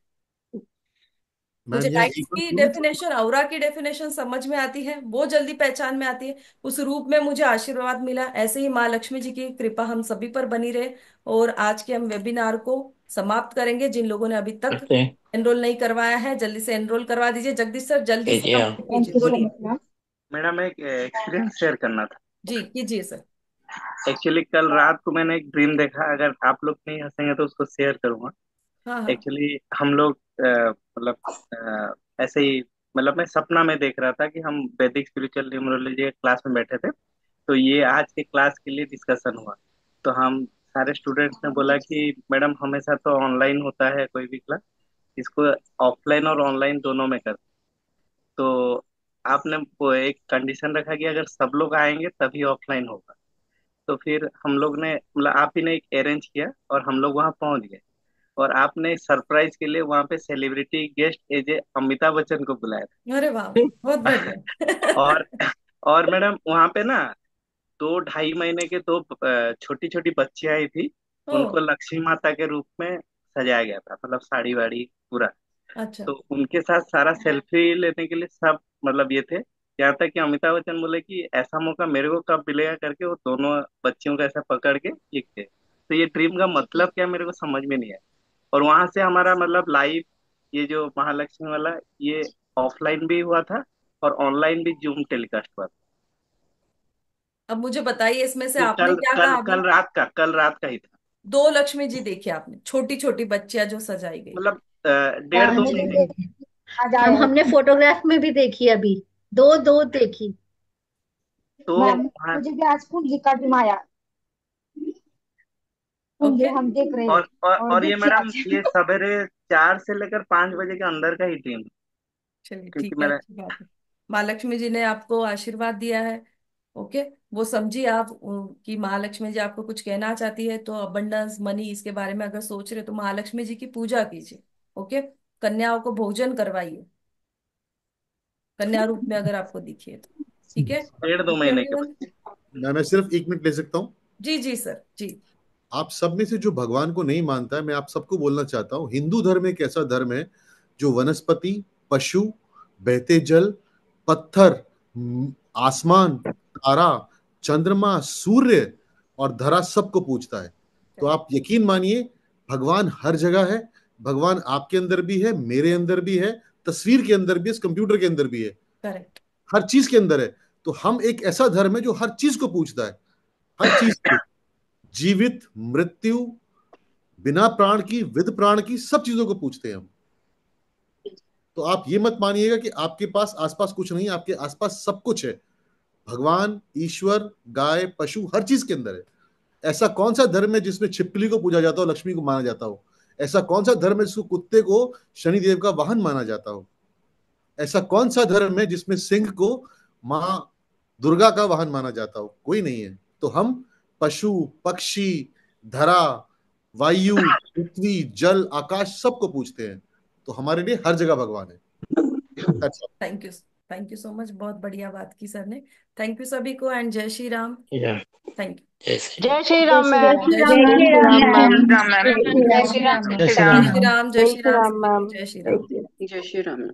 मुझे मैम यहाँ लाइट्स एक बात की बोलूं? डेफिनेशन, औरा की डेफिनेशन समझ में आती है, वो जल्दी पहचान में आती है। उस रूप में मुझे आशीर्वाद मिला। ऐसे ही माँ लक्ष्मी जी की कृपा हम सभी पर बनी रहे। और आज के हम वेबिनार को समाप्त करेंगे। जिन लोगों ने अभी तक करते हैं। एनरोल नहीं करवाया है, जल्दी से एनरोल करवा दीजिए। जगदीश सर जल्दी से कीजिए आप। कंप्लीट थैंक कीजिए, यू सो बोलिए। Much ma'am. मैडम एक एक्सपीरियंस शेयर करना था। जी कीजिए सर। एक्चुअली कल रात को मैंने एक ड्रीम देखा, अगर आप लोग नहीं हंसेंगे तो उसको शेयर करूंगा। हाँ हाँ। एक्चुअली हम लोग मतलब ऐसे ही मतलब मैं सपना में देख रहा था कि हम वैदिक स्पिरिचुअल न्यूमरोलॉजी क्लास में बैठे थे। तो ये आज के क्लास के लिए डिस्कशन हुआ। तो हम सारे स्टूडेंट्स ने बोला कि मैडम हमेशा तो ऑनलाइन होता है कोई भी क्लास, इसको ऑफलाइन और ऑनलाइन दोनों में कर। तो आपने वो एक कंडीशन रखा कि अगर सब लोग आएंगे तभी ऑफलाइन होगा। तो फिर हम लोग ने मतलब आप ही ने एक अरेंज किया और हम लोग वहाँ पहुंच गए। और आपने सरप्राइज के लिए वहाँ पे celebrity guest as a Amitabh Bachchan को बुलाया अरे वाह, बहुत था। बढ़िया। और मैडम वहाँ पे ना 2 ढाई महीने के 2 छोटी छोटी बच्चियां आई थी। ओ, उनको लक्ष्मी माता के रूप में सजाया गया था, मतलब साड़ी वाड़ी पूरा। अच्छा। तो उनके साथ सारा सेल्फी लेने के लिए सब मतलब ये थे। यहाँ तक कि अमिताभ बच्चन बोले कि ऐसा मौका मेरे को कब मिलेगा करके वो दोनों बच्चियों को ऐसा पकड़ के लिखते। तो ये ड्रीम का मतलब क्या मेरे को समझ में नहीं आया। और वहां से हमारा मतलब लाइव ये जो महालक्ष्मी वाला ये ऑफलाइन भी हुआ था और ऑनलाइन भी जूम टेलीकास्ट हुआ था। अब मुझे बताइए इसमें से ये आपने कल क्या कल कहा अभी? कल रात का ही था। 2 लक्ष्मी जी देखी आपने, छोटी छोटी बच्चियां जो सजाई गई? मतलब हाँ 1.5 2 महीने। आज आया है। हमने फोटोग्राफ में भी देखी अभी, दो दो देखी। तो मैम हाँ, मुझे भी आज कुंडली का ड्रीम आया। कुंडली ओके। हम देख रहे हैं और और ये देखिए मैडम आज। ये सवेरे 4 से लेकर 5 बजे के अंदर का ही ड्रीम। चलिए क्योंकि ठीक है, मेरा अच्छी बात है। माँ लक्ष्मी जी ने आपको आशीर्वाद दिया है। ओके, वो समझिए आप कि महालक्ष्मी जी आपको कुछ कहना चाहती है, तो अबंडेंस मनी इसके बारे में अगर सोच रहे हो तो महालक्ष्मी जी की पूजा कीजिए। ओके, कन्याओं को भोजन करवाइए, कन्या रूप में अगर आपको दिखिए तो। ठीक है, 1.5 2 महीने के एवरीवन। बच्चे। मैं सिर्फ 1 मिनट ले सकता हूँ? जी जी सर जी। आप सब में से जो भगवान को नहीं मानता है, मैं आप सबको बोलना चाहता हूँ, हिंदू धर्म एक ऐसा धर्म है जो वनस्पति, पशु, बहते जल, पत्थर, आसमान, तारा, चंद्रमा, सूर्य और धरा सबको पूजता है। तो आप यकीन मानिए, भगवान हर जगह है। भगवान आपके अंदर भी है, मेरे अंदर भी है, तस्वीर के अंदर भी है, इस कंप्यूटर के अंदर भी है, करेक्ट। हर चीज के अंदर है। तो हम एक ऐसा धर्म है जो हर चीज को पूजता है, हर चीज को, जीवित, मृत्यु, बिना प्राण की, विद प्राण की, सब चीजों को पूछते हैं हम। तो आप ये मत मानिएगा कि आपके पास आसपास कुछ नहीं, आपके आसपास सब कुछ है। भगवान, ईश्वर, गाय, पशु हर चीज के अंदर है। ऐसा कौन सा धर्म है जिसमें छिपकली को पूजा जाता हो, लक्ष्मी को माना जाता हो? ऐसा कौन सा धर्म है जिसको कुत्ते को शनिदेव का वाहन माना जाता हो? ऐसा कौन सा धर्म है जिसमें सिंह को मां दुर्गा का वाहन माना जाता हो? कोई नहीं है। तो हम पशु, पक्षी, धरा, वायु, पृथ्वी, जल, आकाश सबको पूछते हैं। तो हमारे लिए हर जगह भगवान है। अच्छा, थैंक यू सो मच, बहुत बढ़िया बात की सर ने। थैंक यू सभी को, एंड जय श्री राम। Thank you. जय श्री जय राम श्री मैम। राम। जय जय श्री श्री राम। राम मैम। राम मैम। जय श्री राम। जय श्री जय राम। श्री राम, जय जय श्री श्री राम राम सभी को, मैम। जय श्री राम। जय श्री राम।